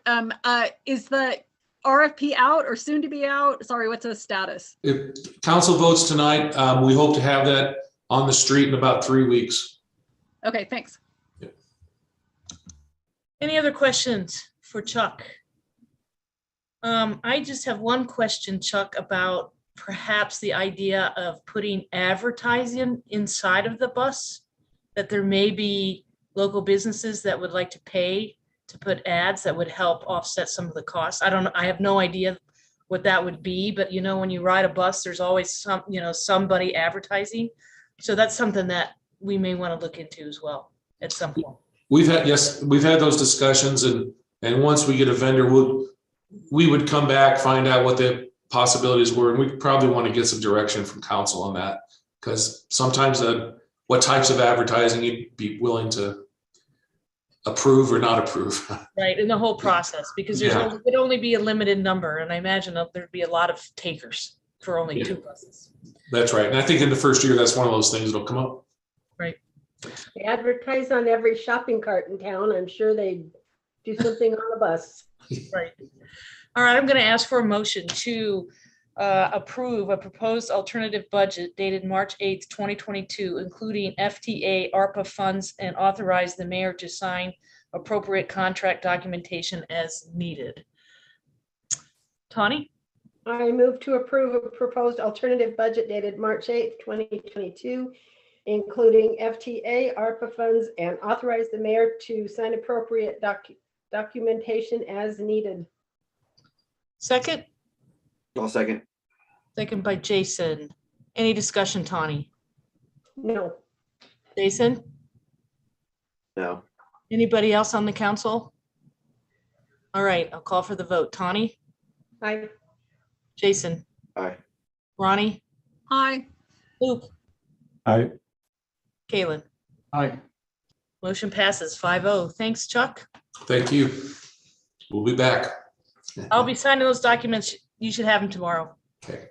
Is the RFP out or soon to be out? Sorry, what's the status? If council votes tonight, we hope to have that on the street in about 3 weeks. Okay, thanks. Any other questions for Chuck? I just have one question, Chuck, about perhaps the idea of putting advertising inside of the bus, that there may be local businesses that would like to pay to put ads that would help offset some of the costs. I don't know. I have no idea what that would be, but you know, when you ride a bus, there's always some, you know, somebody advertising. So that's something that we may want to look into as well at some point. We've had those discussions, and once we get a vendor, we would come back, find out what the possibilities were, and we probably want to get some direction from council on that, because sometimes what types of advertising you'd be willing to approve or not approve. Right, in the whole process, because there would only be a limited number, and I imagine there'd be a lot of takers for only 2 buses. That's right, and I think in the first year, that's one of those things that'll come up. Right. They advertise on every shopping cart in town. I'm sure they do something on the bus. Right. All right, I'm going to ask for a motion to approve a proposed alternative budget dated March 8th, 2022, including FTA, ARPA funds, and authorize the mayor to sign appropriate contract documentation as needed. Tawny? I move to approve a proposed alternative budget dated March 8th, 2022, including FTA, ARPA funds, and authorize the mayor to sign appropriate documentation as needed. Second? I'll second. Second by Jason. Any discussion, Tawny? No. Jason? No. Anybody else on the council? All right, I'll call for the vote. Tawny? Aye. Jason? Aye. Ronnie? Hi. Luke? Aye. Kalen? Aye. Motion passes 5-0. Thanks, Chuck. Thank you. We'll be back. I'll be signing those documents. You should have them tomorrow. Okay.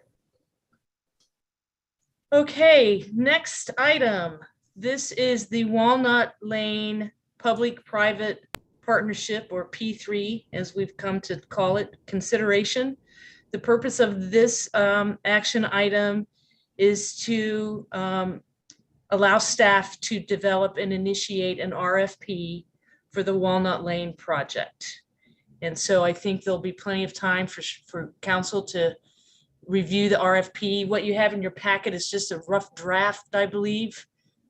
Okay, next item. This is the Walnut Lane Public-Private Partnership, or P3, as we've come to call it, consideration. The purpose of this action item is to allow staff to develop and initiate an RFP for the Walnut Lane project. And so I think there'll be plenty of time for council to review the RFP. What you have in your packet is just a rough draft, I believe.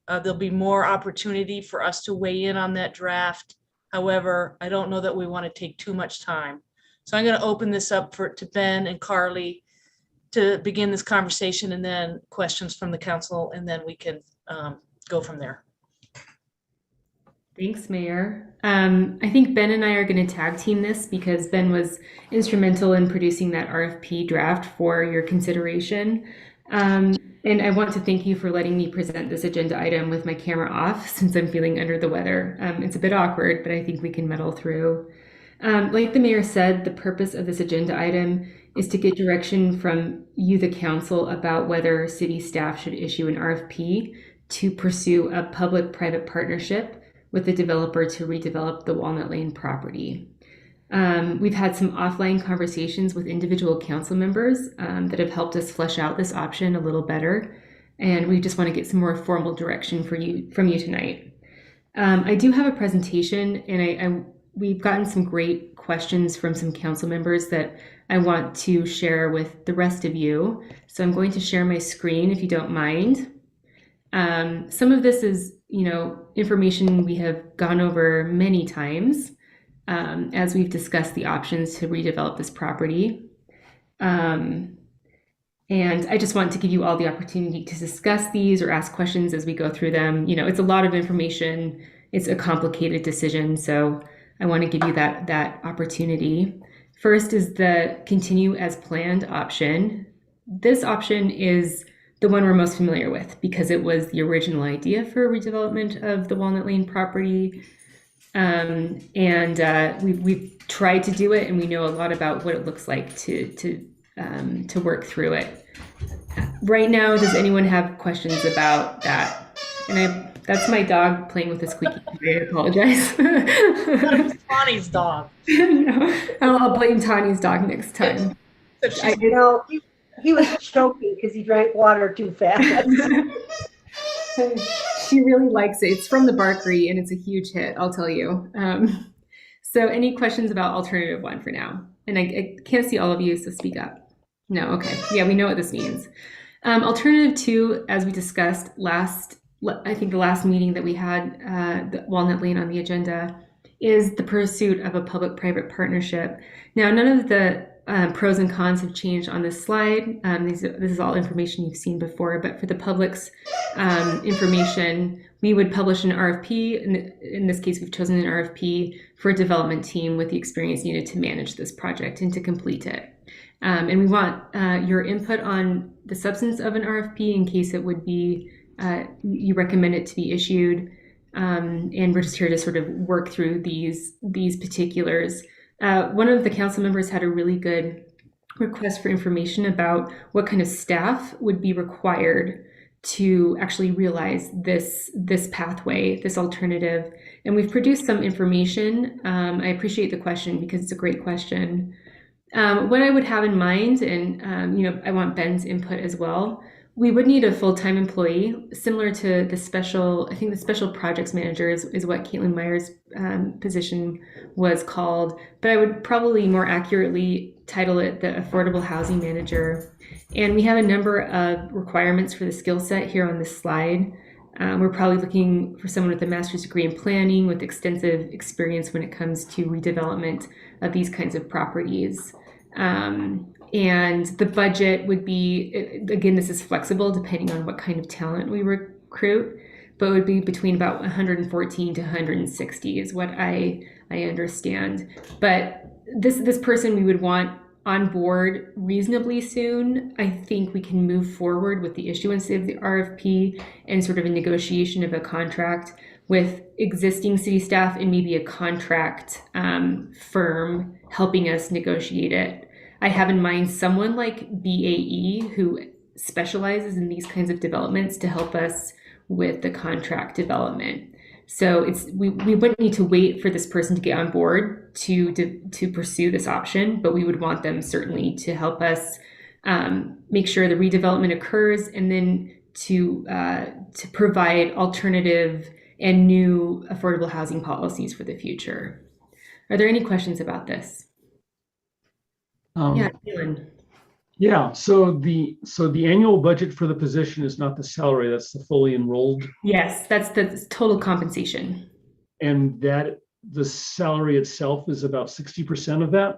There'll be more opportunity for us to weigh in on that draft. However, I don't know that we want to take too much time. So I'm going to open this up to Ben and Carly to begin this conversation, and then questions from the council, and then we can go from there. Thanks, Mayor. I think Ben and I are going to tag team this because Ben was instrumental in producing that RFP draft for your consideration. And I want to thank you for letting me present this agenda item with my camera off since I'm feeling under the weather. It's a bit awkward, but I think we can muddle through. Like the mayor said, the purpose of this agenda item is to get direction from you, the council, about whether city staff should issue an RFP to pursue a public-private partnership with the developer to redevelop the Walnut Lane property. We've had some offline conversations with individual council members that have helped us flesh out this option a little better, and we just want to get some more formal direction from you tonight. I do have a presentation, and we've gotten some great questions from some council members that I want to share with the rest of you. So I'm going to share my screen if you don't mind. Some of this is, information we have gone over many times as we've discussed the options to redevelop this property. And I just want to give you all the opportunity to discuss these or ask questions as we go through them. It's a lot of information. It's a complicated decision, so I want to give you that opportunity. First is the continue as planned option. This option is the one we're most familiar with because it was the original idea for redevelopment of the Walnut Lane property. We've tried to do it, and we know a lot about what it looks like to work through it. Right now, does anyone have questions about that? And that's my dog playing with a squeaky toy. I apologize. That was Tawny's dog. No, I'll blame Tawny's dog next time. No, he was choking because he drank water too fast. She really likes it. It's from the Barkery and it's a huge hit, I'll tell you. So any questions about alternative one for now? And I can't see all of you, so speak up. No, okay. Yeah, we know what this means. Alternative two, as we discussed I think the last meeting that we had, the Walnut Lane on the agenda, is the pursuit of a public-private partnership. Now, none of the pros and cons have changed on this slide. This is all information you've seen before, but for the public's information, we would publish an RFP. In this case, we've chosen an RFP for a development team with the experience needed to manage this project and to complete it. And we want your input on the substance of an RFP in case it would be, you recommend it to be issued. And we're just here to sort of work through these particulars. One of the council members had a really good request for information about what kind of staff would be required to actually realize this pathway, this alternative. And we've produced some information. I appreciate the question because it's a great question. What I would have in mind, and I want Ben's input as well, we would need a full-time employee, similar to the special, I think the special projects manager is what Caitlin Meyer's position was called, but I would probably more accurately title it the affordable housing manager. And we have a number of requirements for the skill set here on this slide. We're probably looking for someone with a master's degree in planning with extensive experience when it comes to redevelopment of these kinds of properties. And the budget would be, again, this is flexible depending on what kind of talent we recruit, but it would be between about 114 to 160 is what I understand. But this person we would want on board reasonably soon. I think we can move forward with the issuance of the RFP and sort of a negotiation of a contract with existing city staff and maybe a contract firm helping us negotiate it. I have in mind someone like BAE who specializes in these kinds of developments to help us with the contract development. So we wouldn't need to wait for this person to get on board to pursue this option, but we would want them certainly to help us make sure the redevelopment occurs and then to provide alternative and new affordable housing policies for the future. Are there any questions about this? Yeah, Dylan. Yeah, so the annual budget for the position is not the salary, that's the fully enrolled. Yes, that's the total compensation. And that the salary itself is about 60% of that?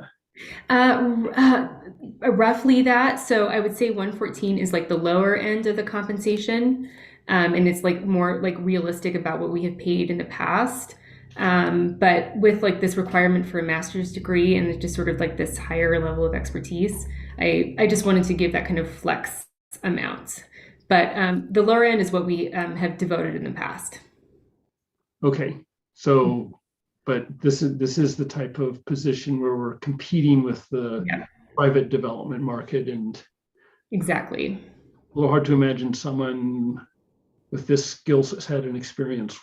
Roughly that. So I would say 114 is like the lower end of the compensation. And it's like more like realistic about what we have paid in the past. But with like this requirement for a master's degree and just sort of like this higher level of expertise, I just wanted to give that kind of flex amount. But the lower end is what we have devoted in the past. Okay, so, but this is the type of position where we're competing with the private development market, and exactly. A little hard to imagine someone with this skill set and experience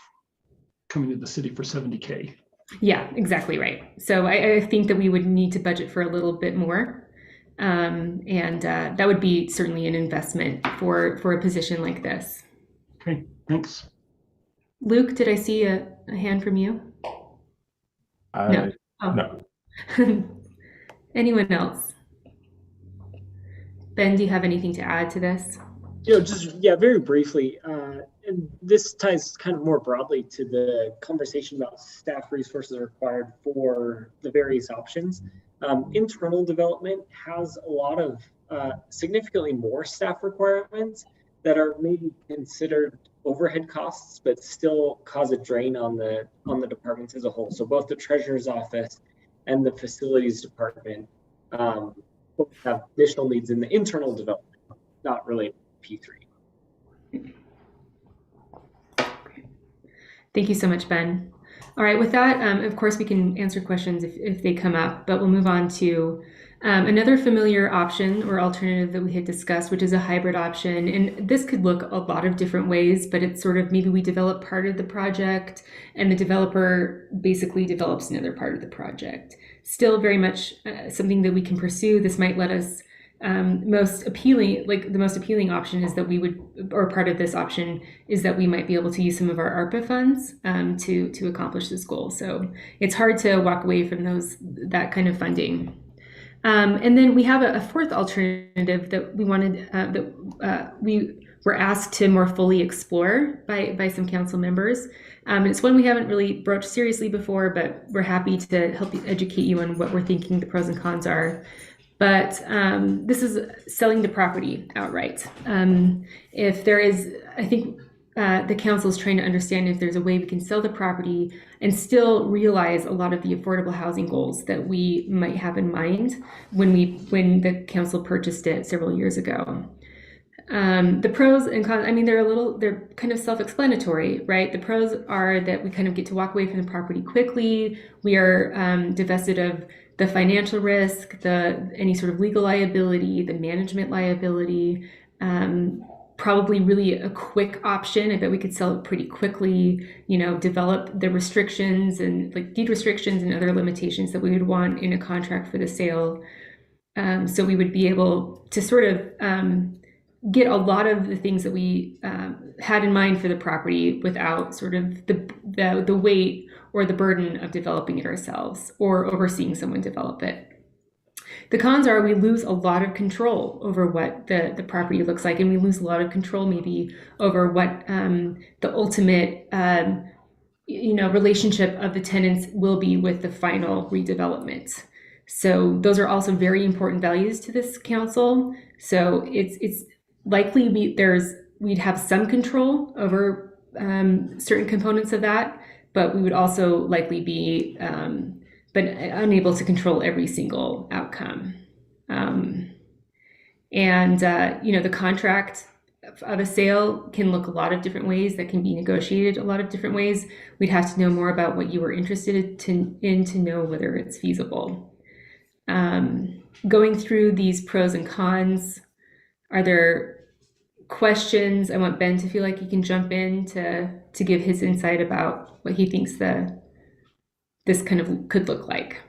coming to the city for $70K. Yeah, exactly right. So I think that we would need to budget for a little bit more. And that would be certainly an investment for a position like this. Okay, thanks. Luke, did I see a hand from you? No. Oh. No. Anyone else? Ben, do you have anything to add to this? Very briefly. And this ties kind of more broadly to the conversation about staff resources required for the various options. Internal development has a lot of significantly more staff requirements that are maybe considered overhead costs, but still cause a drain on the departments as a whole. So both the treasurer's office and the facilities department both have additional needs in the internal development, not related to P3. Thank you so much, Ben. All right, with that, of course, we can answer questions if they come up, but we'll move on to Another familiar option or alternative that we had discussed, which is a hybrid option, and this could look a lot of different ways, but it's sort of maybe we develop part of the project and the developer basically develops another part of the project. Still very much something that we can pursue. This might let us most appealing option is that we would, or part of this option is that we might be able to use some of our ARPA funds to accomplish this goal. So it's hard to walk away from that kind of funding. And then we have a fourth alternative that we wanted, we were asked to more fully explore by some council members. It's one we haven't really broached seriously before, but we're happy to help educate you on what we're thinking the pros and cons are. But this is selling the property outright. If there is, I think the council is trying to understand if there's a way we can sell the property and still realize a lot of the affordable housing goals that we might have in mind when the council purchased it several years ago. The pros and cons, I mean, they're kind of self-explanatory, right? The pros are that we kind of get to walk away from the property quickly. We are divested of the financial risk, any sort of legal liability, the management liability, probably really a quick option. I bet we could sell it pretty quickly, develop the restrictions and like deed restrictions and other limitations that we would want in a contract for the sale. So we would be able to sort of get a lot of the things that we had in mind for the property without sort of the weight or the burden of developing it ourselves or overseeing someone develop it. The cons are we lose a lot of control over what the property looks like, and we lose a lot of control maybe over what the ultimate relationship of the tenants will be with the final redevelopment. So those are also very important values to this council. So it's likely we'd have some control over certain components of that, but we would also likely be but unable to control every single outcome. The contract of a sale can look a lot of different ways, that can be negotiated a lot of different ways. We'd have to know more about what you were interested in to know whether it's feasible. Going through these pros and cons, are there questions? I want Ben to feel like he can jump in to give his insight about what he thinks this kind of could look like.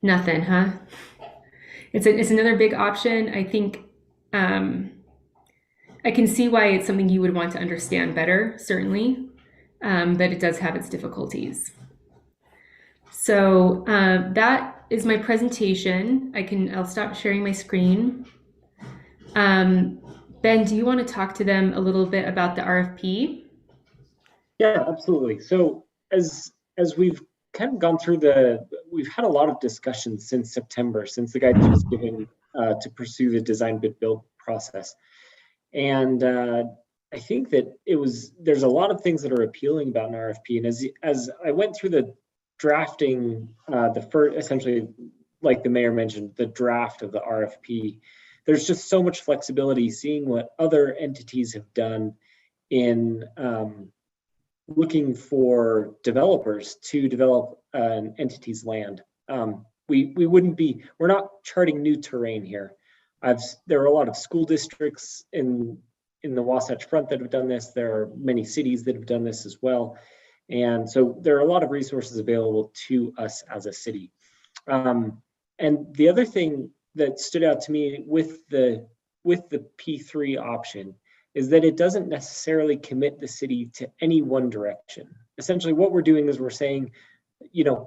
Nothing, huh? It's another big option. I think I can see why it's something you would want to understand better, certainly, but it does have its difficulties. So that is my presentation. I'll stop sharing my screen. Ben, do you want to talk to them a little bit about the RFP? Yeah, absolutely. So as we've kind of gone through we've had a lot of discussions since September, since the guidance was given to pursue the design bid build process. And I think that there's a lot of things that are appealing about an RFP. And as I went through the drafting, essentially, like the mayor mentioned, the draft of the RFP, there's just so much flexibility seeing what other entities have done in looking for developers to develop an entity's land. We're not charting new terrain here. There are a lot of school districts in the Wasatch Front that have done this. There are many cities that have done this as well. And so there are a lot of resources available to us as a city. And the other thing that stood out to me with the P3 option is that it doesn't necessarily commit the city to any one direction. Essentially, what we're doing is we're saying,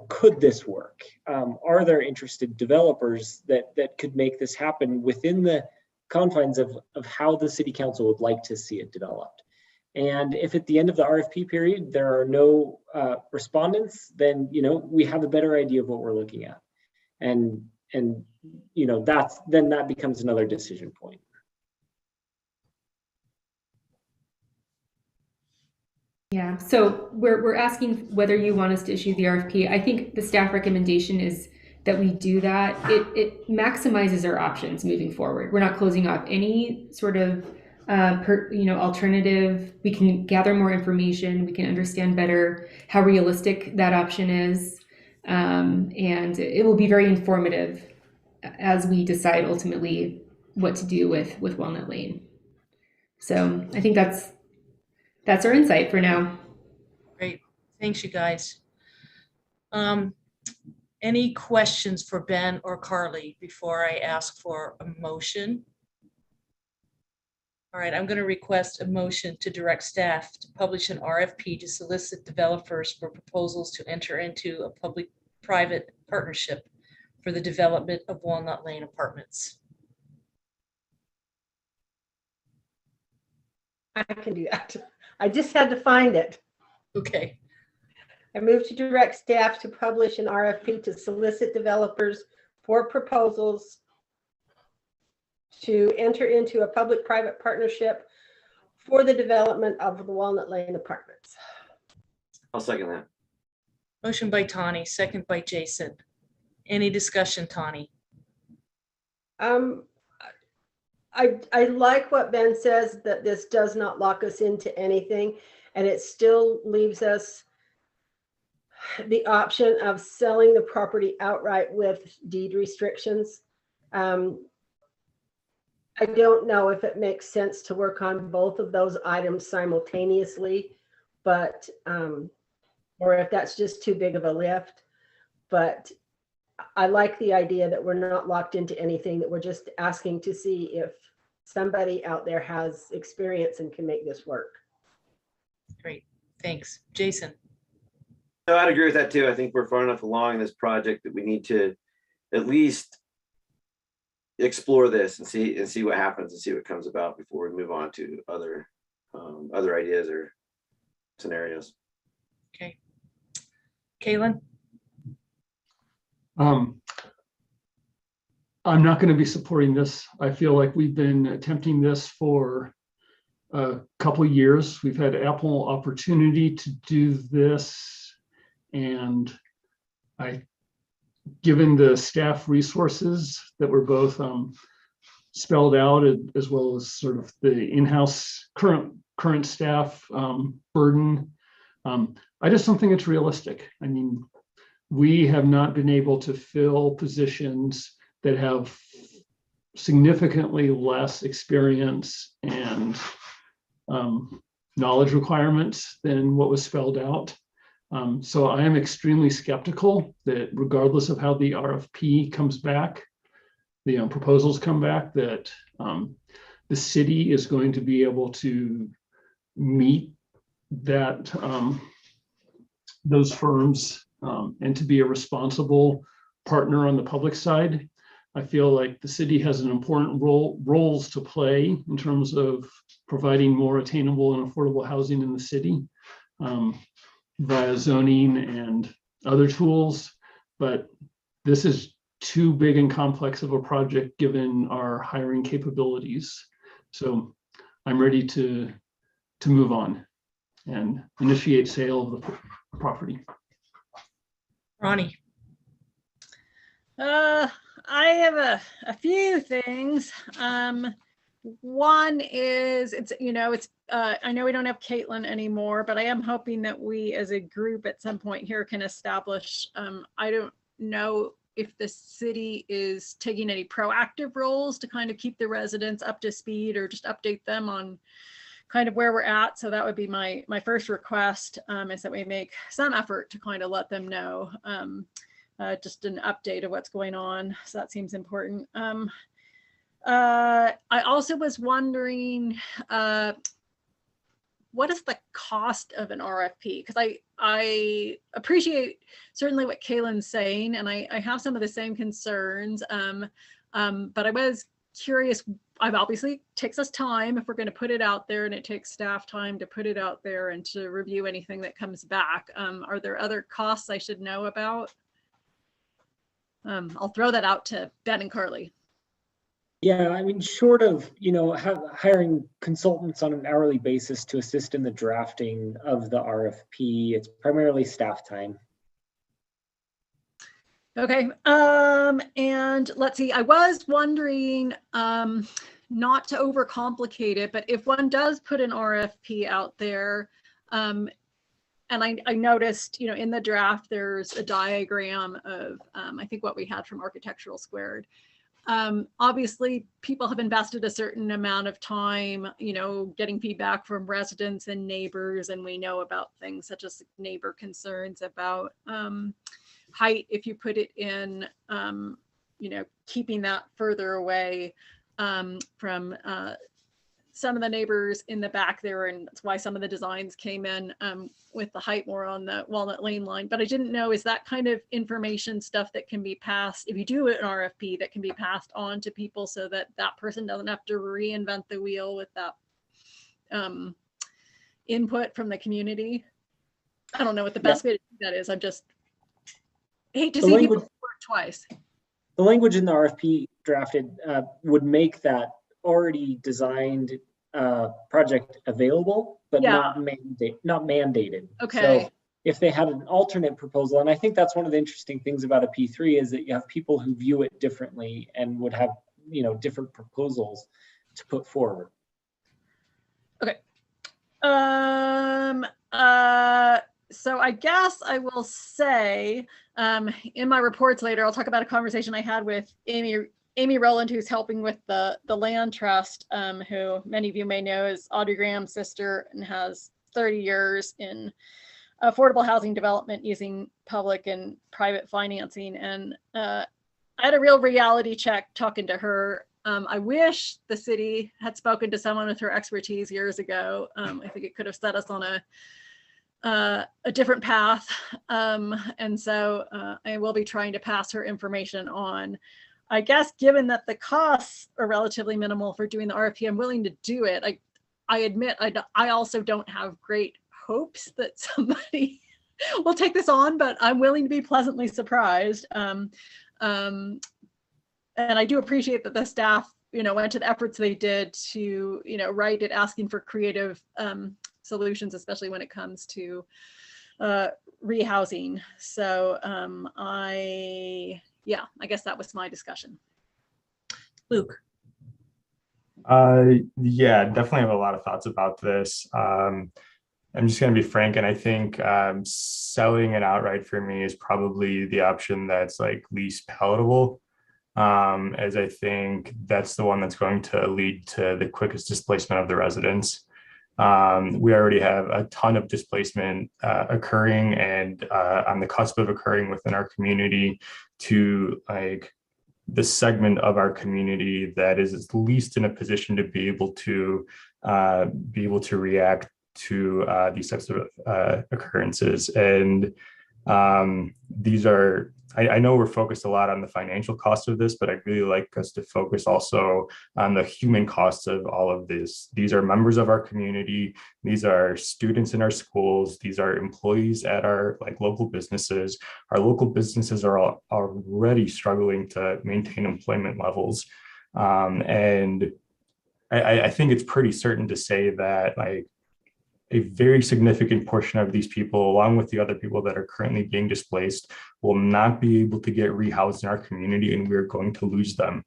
could this work? Are there interested developers that could make this happen within the confines of how the city council would like to see it developed? And if at the end of the RFP period there are no respondents, then we have a better idea of what we're looking at, and that becomes another decision point. Yeah, so we're asking whether you want us to issue the RFP. I think the staff recommendation is that we do that. It maximizes our options moving forward. We're not closing off any sort of alternative. We can gather more information. We can understand better how realistic that option is. And it will be very informative as we decide ultimately what to do with Walnut Lane. So I think that's our insight for now. Great. Thanks, you guys. Any questions for Ben or Carly before I ask for a motion? All right, I'm going to request a motion to direct staff to publish an RFP to solicit developers for proposals to enter into a public-private partnership for the development of Walnut Lane Apartments. I can do that. I just had to find it. Okay. I move to direct staff to publish an RFP to solicit developers for proposals to enter into a public-private partnership for the development of the Walnut Lane Apartments. I'll second that. Motion by Tawny, second by Jason. Any discussion, Tawny? I like what Ben says, that this does not lock us into anything, and it still leaves us the option of selling the property outright with deed restrictions. I don't know if it makes sense to work on both of those items simultaneously, but or if that's just too big of a lift. But I like the idea that we're not locked into anything, that we're just asking to see if somebody out there has experience and can make this work. Great, thanks. Jason? No, I'd agree with that too. I think we're far enough along in this project that we need to at least explore this and see what happens and see what comes about before we move on to other ideas or scenarios. Okay. Kaylin? I'm not going to be supporting this. I feel like we've been attempting this for a couple of years. We've had ample opportunity to do this, and given the staff resources that were both spelled out, as well as sort of the in-house current staff burden, I just don't think it's realistic. I mean, we have not been able to fill positions that have significantly less experience and knowledge requirements than what was spelled out. So I am extremely skeptical that regardless of how the RFP comes back, the proposals come back, that the city is going to be able to meet that those firms and to be a responsible partner on the public side. I feel like the city has an important roles to play in terms of providing more attainable and affordable housing in the city via zoning and other tools, but this is too big and complex of a project given our hiring capabilities. So I'm ready to move on and initiate sale of the property. Ronnie? I have a few things. One is, I know we don't have Caitlin anymore, but I am hoping that we as a group at some point here can establish, I don't know if the city is taking any proactive roles to kind of keep the residents up to speed or just update them on kind of where we're at. So that would be my first request, is that we make some effort to kind of let them know, just an update of what's going on. So that seems important. I also was wondering, what is the cost of an RFP? Because I appreciate certainly what Kaylin's saying, and I have some of the same concerns, but I was curious. I've obviously takes us time if we're going to put it out there, and it takes staff time to put it out there and to review anything that comes back. Are there other costs I should know about? I'll throw that out to Ben and Carly. Yeah, I mean, short of, hiring consultants on an hourly basis to assist in the drafting of the RFP, it's primarily staff time. Okay, and let's see, I was wondering, not to overcomplicate it, but if one does put an RFP out there, and I noticed, in the draft, there's a diagram of, I think what we had from Architectural Squared. Obviously, people have invested a certain amount of time, getting feedback from residents and neighbors, and we know about things such as neighbor concerns about height if you put it in, keeping that further away from some of the neighbors in the back there, and that's why some of the designs came in with the height more on the Walnut Lane line. But I didn't know, is that kind of information stuff that can be passed, if you do an RFP, that can be passed on to people so that that person doesn't have to reinvent the wheel with that input from the community? I don't know what the best way to do that is. I just hate to see people work twice. The language in the RFP drafted would make that already designed project available, but not mandated. Okay. So if they had an alternate proposal, and I think that's one of the interesting things about a P3 is that you have people who view it differently and would have, different proposals to put forward. Okay. So I guess I will say in my reports later, I'll talk about a conversation I had with Amy Rowland, who's helping with the land trust, who many of you may know is Audrey Graham's sister and has 30 years in affordable housing development using public and private financing. And I had a real reality check talking to her. I wish the city had spoken to someone with her expertise years ago. I think it could have set us on a different path. And so I will be trying to pass her information on. I guess given that the costs are relatively minimal for doing the RFP, I'm willing to do it. I admit I also don't have great hopes that somebody will take this on, but I'm willing to be pleasantly surprised. And I do appreciate that the staff, went to the efforts they did to, write it asking for creative solutions, especially when it comes to rehousing. So I guess that was my discussion. Luke. Yeah, definitely have a lot of thoughts about this. I'm just going to be frank, and I think selling it outright for me is probably the option that's like least palatable, as I think that's the one that's going to lead to the quickest displacement of the residents. We already have a ton of displacement occurring and on the cusp of occurring within our community, to like the segment of our community that is at least in a position to be able to react to these types of occurrences. And these are, I know we're focused a lot on the financial cost of this, but I'd really like us to focus also on the human costs of all of this. These are members of our community. These are students in our schools. These are employees at our local businesses. Our local businesses are already struggling to maintain employment levels. And I think it's pretty certain to say that a very significant portion of these people, along with the other people that are currently being displaced, will not be able to get rehoused in our community, and we're going to lose them.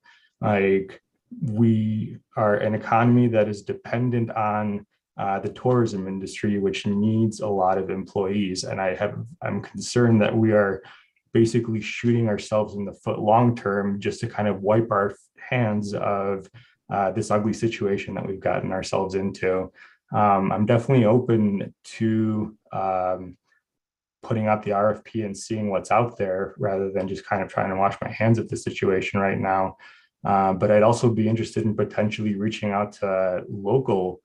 We are an economy that is dependent on the tourism industry, which needs a lot of employees. And I'm concerned that we are basically shooting ourselves in the foot long term just to kind of wipe our hands of this ugly situation that we've gotten ourselves into. I'm definitely open to putting out the RFP and seeing what's out there rather than just kind of trying to wash my hands of the situation right now. But I'd also be interested in potentially reaching out to local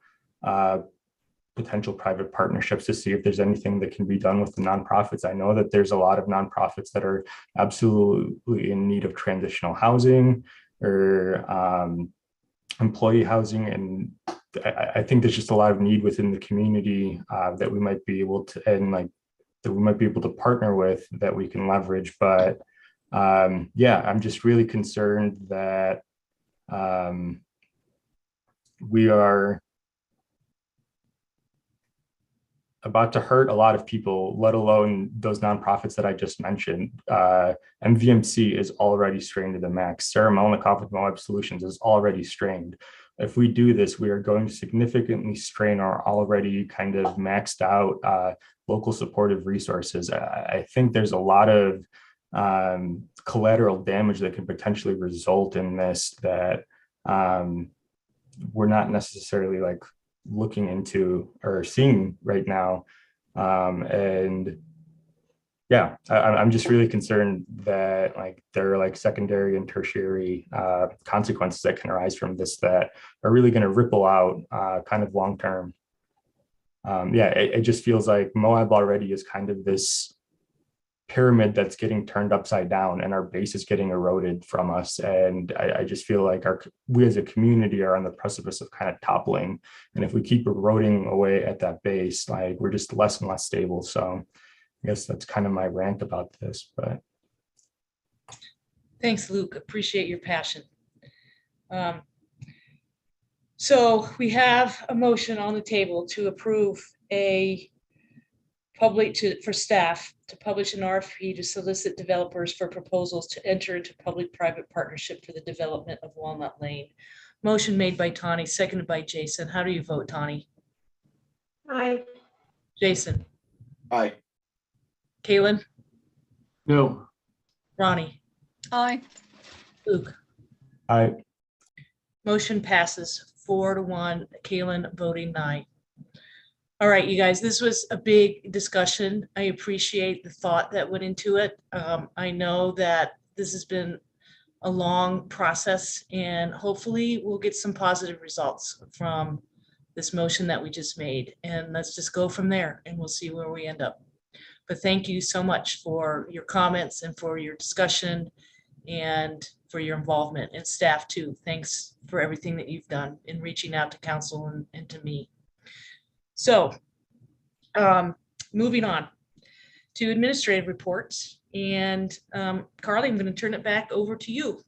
potential private partnerships to see if there's anything that can be done with the nonprofits. I know that there's a lot of nonprofits that are absolutely in need of transitional housing or employee housing, and I think there's just a lot of need within the community that we might be able to partner with, that we can leverage. But yeah, I'm just really concerned that we are about to hurt a lot of people, let alone those nonprofits that I just mentioned. MVMC is already strained to the max. Sarah Melnikoff with Moab Solutions is already strained. if we do this, we are going to significantly strain our already kind of maxed out local supportive resources. I think there's a lot of collateral damage that can potentially result in this that we're not necessarily like looking into or seeing right now. And yeah, I'm just really concerned that like there are like secondary and tertiary consequences that can arise from this that are really going to ripple out kind of long term. Yeah, it just feels like Moab already is kind of this pyramid that's getting turned upside down, and our base is getting eroded from us. And I just feel like we as a community are on the precipice of kind of toppling. And if we keep eroding away at that base, like we're just less and less stable. So I guess that's kind of my rant about this, but. Thanks, Luke. Appreciate your passion. So we have a motion on the table to approve for staff to publish an RFP to solicit developers for proposals to enter into public-private partnership for the development of Walnut Lane. Motion made by Tawny, seconded by Jason. How do you vote, Tawny? Aye. Jason? Aye. Kaylin? No. Ronnie? Aye. Luke? Aye. Motion passes 4-1. Kaylin voting aye. All right, you guys, this was a big discussion. I appreciate the thought that went into it. I know that this has been a long process, and hopefully we'll get some positive results from this motion that we just made. And let's just go from there and we'll see where we end up. But thank you so much for your comments and for your discussion and for your involvement, and staff too. Thanks for everything that you've done in reaching out to council and to me. So moving on to administrative reports, and Carly, I'm going to turn it back over to you.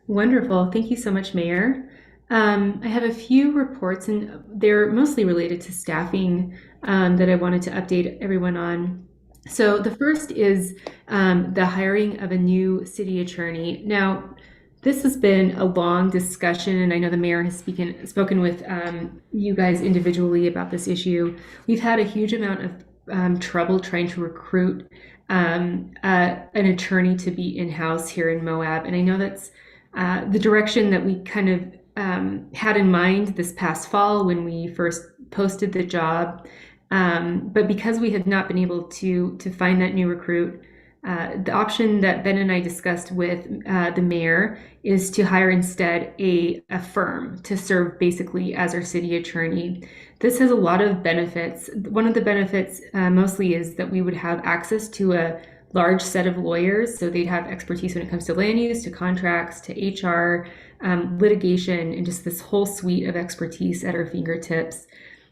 Wonderful. Thank you so much, Mayor. I have a few reports, and they're mostly related to staffing that I wanted to update everyone on. So the first is the hiring of a new city attorney. Now, this has been a long discussion, and I know the mayor has spoken with you guys individually about this issue. We've had a huge amount of trouble trying to recruit an attorney to be in-house here in Moab, and I know that's the direction that we kind of had in mind this past fall when we first posted the job. But because we have not been able to find that new recruit, the option that Ben and I discussed with the mayor is to hire instead a firm to serve basically as our city attorney. This has a lot of benefits. One of the benefits mostly is that we would have access to a large set of lawyers. So they'd have expertise when it comes to land use, to contracts, to HR, litigation, and just this whole suite of expertise at our fingertips.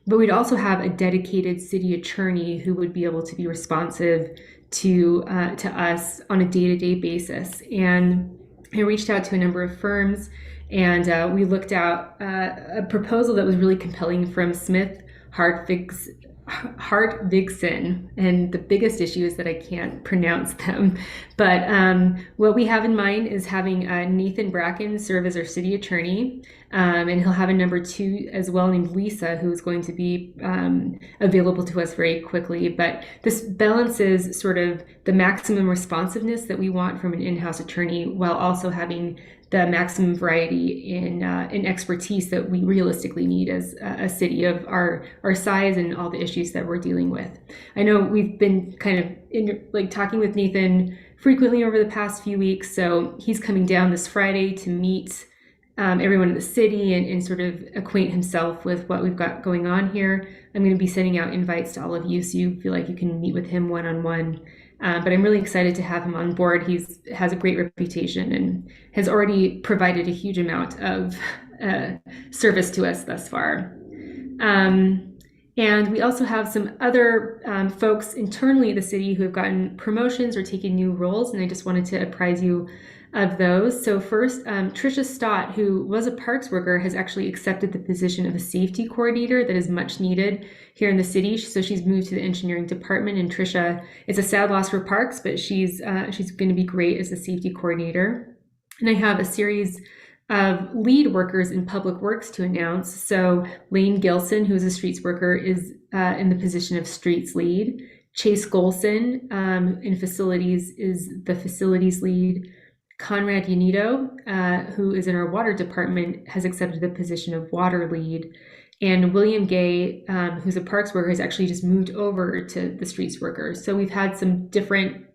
But we'd also have a dedicated city attorney who would be able to be responsive to us on a day-to-day basis. And I reached out to a number of firms, and we looked at a proposal that was really compelling from Smith Hartvigsen, and the biggest issue is that I can't pronounce them. But what we have in mind is having Nathan Bracken serve as our city attorney, and he'll have a number two as well named Lisa, who's going to be available to us very quickly. But this balances sort of the maximum responsiveness that we want from an in-house attorney while also having the maximum variety in expertise that we realistically need as a city of our size and all the issues that we're dealing with. I know we've been kind of talking with Nathan frequently over the past few weeks, so he's coming down this Friday to meet everyone in the city and sort of acquaint himself with what we've got going on here. I'm going to be sending out invites to all of you so you feel like you can meet with him one-on-one. But I'm really excited to have him on board. He has a great reputation and has already provided a huge amount of service to us thus far. And we also have some other folks internally at the city who have gotten promotions or taken new roles, and I just wanted to apprise you of those. So first, Trisha Stott, who was a parks worker, has actually accepted the position of a safety coordinator that is much needed here in the city. So she's moved to the engineering department, and Trisha is a sad loss for parks, but she's going to be great as a safety coordinator. And I have a series of lead workers in public works to announce. So Lane Gilson, who is a streets worker, is in the position of streets lead. Chase Golson in facilities is the facilities lead. Conrad Yanito, who is in our water department, has accepted the position of water lead. And William Gay, who's a parks worker, has actually just moved over to the streets workers. So we've had some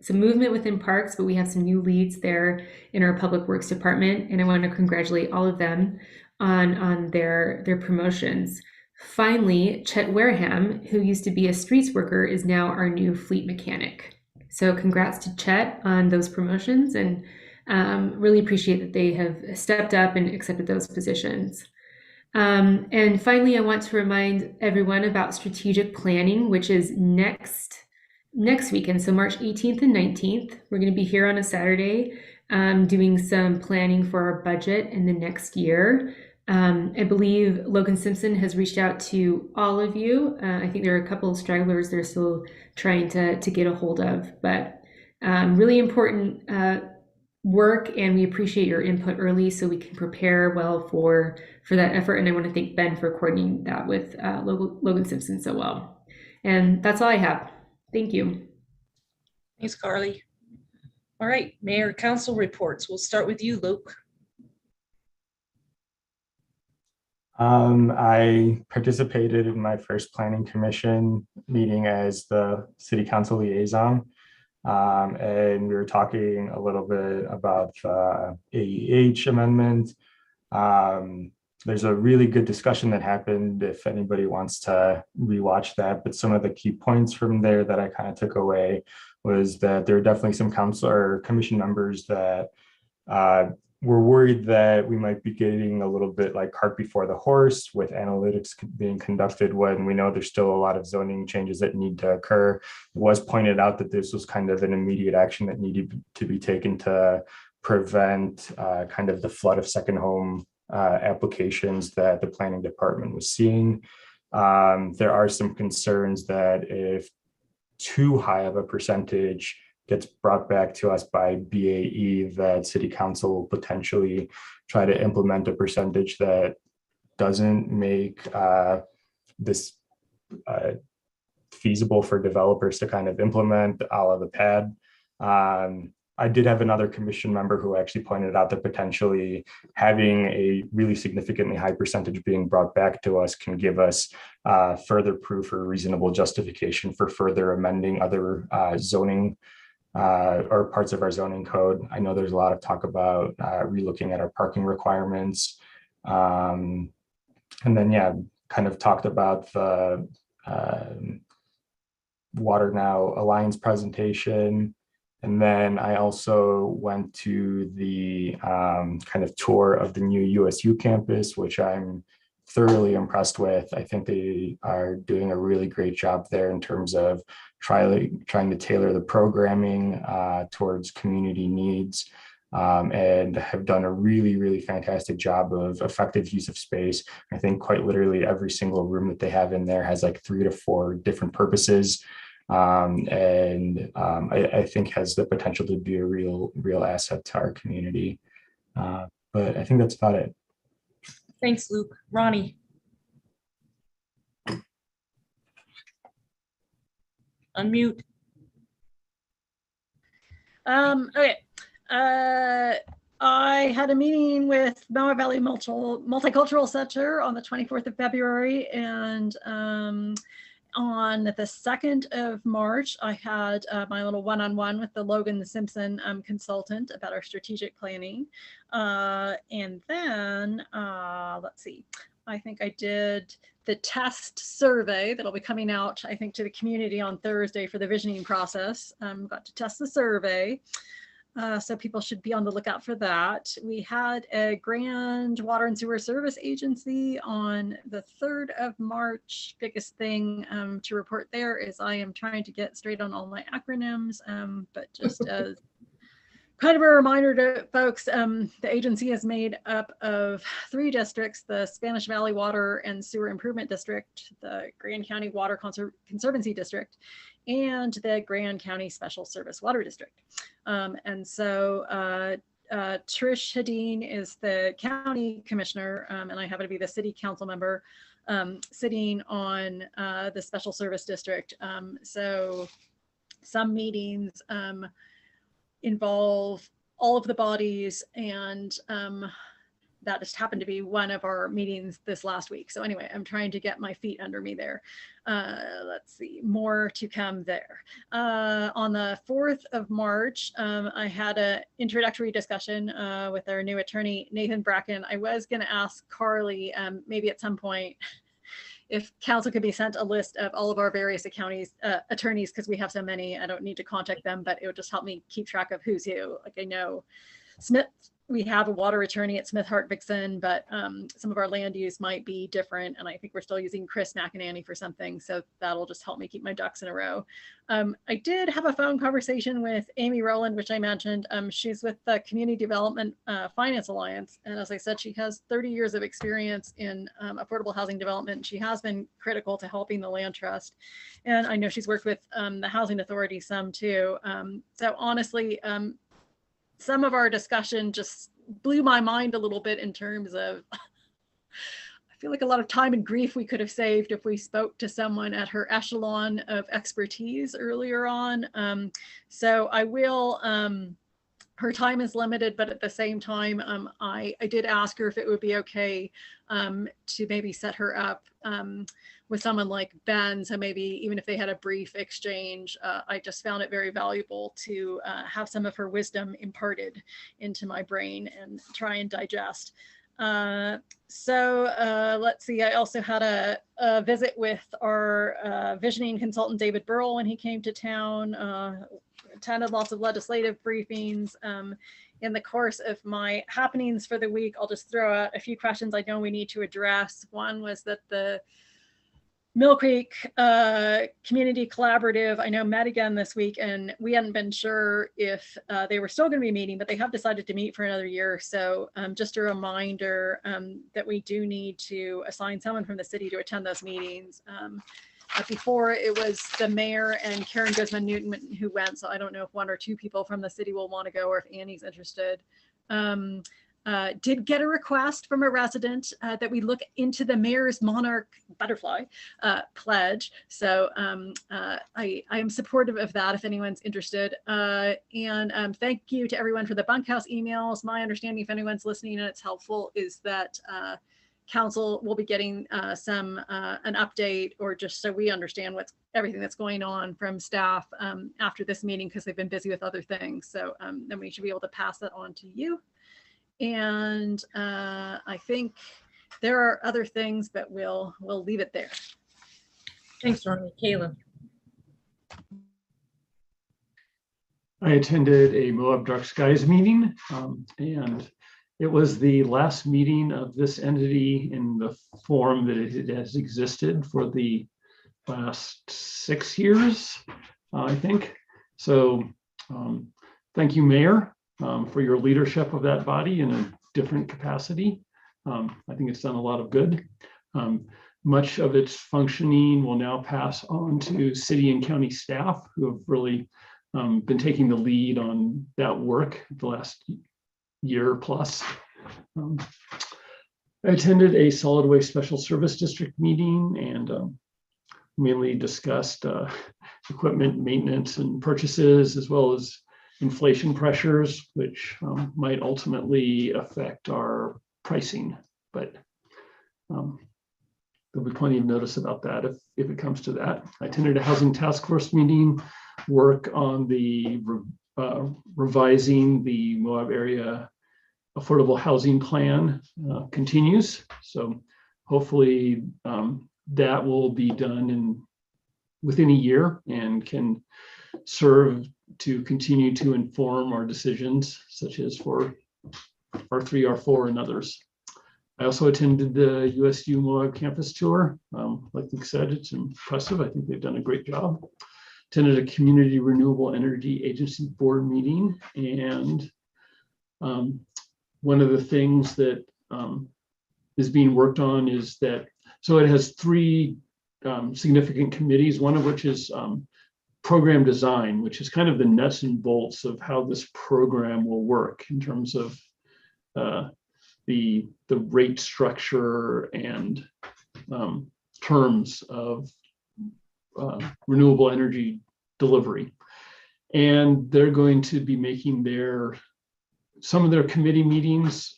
movement within parks, but we have some new leads there in our public works department. And I want to congratulate all of them on their promotions. Finally, Chet Wareham, who used to be a streets worker, is now our new fleet mechanic. So congrats to Chet on those promotions, and really appreciate that they have stepped up and accepted those positions. And finally, I want to remind everyone about strategic planning, which is next weekend. So March 18th and 19th, we're going to be here on a Saturday doing some planning for our budget in the next year. I believe Logan Simpson has reached out to all of you. I think there are a couple of stragglers they're still trying to get a hold of, but really important work, and we appreciate your input early so we can prepare well for that effort. And I want to thank Ben for coordinating that with Logan Simpson so well. And that's all I have. Thank you. Thanks, Carly. All right, Mayor Council reports. We'll start with you, Luke. I participated in my first planning commission meeting as the city council liaison. And we were talking a little bit about the AEH amendment. There's a really good discussion that happened if anybody wants to rewatch that, but some of the key points from there that I kind of took away was that there are definitely some council or commission members that were worried that we might be getting a little bit like cart before the horse with analytics being conducted when we know there's still a lot of zoning changes that need to occur. It was pointed out that this was kind of an immediate action that needed to be taken to prevent kind of the flood of second home applications that the planning department was seeing. There are some concerns that if too high of a percentage gets brought back to us by BAE, that city council will potentially try to implement a percentage that doesn't make this feasible for developers to kind of implement a la the pad. I did have another commission member who actually pointed out that potentially having a really significantly high percentage being brought back to us can give us further proof or reasonable justification for further amending other zoning or parts of our zoning code. I know there's a lot of talk about relooking at our parking requirements. And then, yeah, kind of talked about the Water Now Alliance presentation. And then I also went to the kind of tour of the new USU campus, which I'm thoroughly impressed with. I think they are doing a really great job there in terms of trying to tailor the programming towards community needs, and have done a really, really fantastic job of effective use of space. I think quite literally every single room that they have in there has like 3 to 4 different purposes. I think has the potential to be a real asset to our community. But I think that's about it. Thanks, Luke. Ronnie. Unmute. Okay. I had a meeting with Moab Valley Multicultural Center on the 24th of February, and on the 2nd of March, I had my little one-on-one with the Logan Simpson consultant about our strategic planning. And then, let's see, I think I did the test survey that'll be coming out, I think, to the community on Thursday for the visioning process. Got to test the survey. So people should be on the lookout for that. We had a grand water and sewer service agency on the 3rd of March. Biggest thing to report there is I am trying to get straight on all my acronyms, but just as kind of a reminder to folks, the agency is made up of 3 districts: the Spanish Valley Water and Sewer Improvement District, the Grand County Water Conservancy District, and the Grand County Special Service Water District. And so Trish Hadeen is the county commissioner, and I happen to be the city council member sitting on the special service district. So some meetings involve all of the bodies, and that just happened to be one of our meetings this last week. So anyway, I'm trying to get my feet under me there. Let's see, more to come there. On the 4th of March, I had an introductory discussion with our new attorney, Nathan Bracken. I was going to ask Carly, maybe at some point, if council could be sent a list of all of our various attorneys, because we have so many, I don't need to contact them, but it would just help me keep track of who's who. Like I know Smith, we have a water attorney at Smith Hart Vixen, but some of our land use might be different. And I think we're still using Chris McEnany for something. So that'll just help me keep my ducks in a row. I did have a phone conversation with Amy Rowland, which I mentioned. She's with the Community Development Finance Alliance. And as I said, she has 30 years of experience in affordable housing development. She has been critical to helping the land trust. And I know she's worked with the Housing Authority some too. So honestly, some of our discussion just blew my mind a little bit in terms of, I feel like a lot of time and grief we could have saved if we spoke to someone at her echelon of expertise earlier on. So I will, her time is limited, but at the same time, I did ask her if it would be okay to maybe set her up with someone like Ben. So maybe even if they had a brief exchange, I just found it very valuable to have some of her wisdom imparted into my brain and try and digest. So let's see, I also had a visit with our visioning consultant, David Burrell, when he came to town, attended lots of legislative briefings. In the course of my happenings for the week, I'll just throw out a few questions I know we need to address. One was that the Mill Creek Community Collaborative, I know, met again this week, and we hadn't been sure if they were still going to be meeting, but they have decided to meet for another year. So just a reminder that we do need to assign someone from the city to attend those meetings. Before it was the mayor and Karen Guzman Newton who went, so I don't know if one or two people from the city will want to go or if Annie's interested. Did get a request from a resident that we look into the mayor's monarch butterfly pledge. So I am supportive of that if anyone's interested. And thank you to everyone for the bunkhouse emails. My understanding, if anyone's listening and it's helpful, is that council will be getting an update, or just so we understand everything that's going on from staff after this meeting, because they've been busy with other things. So then we should be able to pass that on to you. And I think there are other things, but we'll leave it there. Thanks, Ronnie. Caleb. I attended a Moab Dark Skies meeting, and it was the last meeting of this entity in the form that it has existed for the last 6 years, I think. So thank you, Mayor, for your leadership of that body in a different capacity. I think it's done a lot of good. Much of its functioning will now pass on to city and county staff, who have really been taking the lead on that work the last year plus. I attended a solid waste special service district meeting and mainly discussed equipment maintenance and purchases, as well as inflation pressures, which might ultimately affect our pricing. But there'll be plenty of notice about that if it comes to that. I attended a housing task force meeting. Work on the revising the Moab area affordable housing plan continues. So hopefully that will be done within a year and can serve to continue to inform our decisions, such as for R3, R4, and others. I also attended the USU Moab campus tour. Like Luke said, it's impressive. I think they've done a great job. Attended a Community Renewable Energy Agency board meeting, and one of the things that is being worked on is that, so it has 3 significant committees, one of which is program design, which is kind of the nuts and bolts of how this program will work in terms of the rate structure and terms of renewable energy delivery. And they're going to be making some of their committee meetings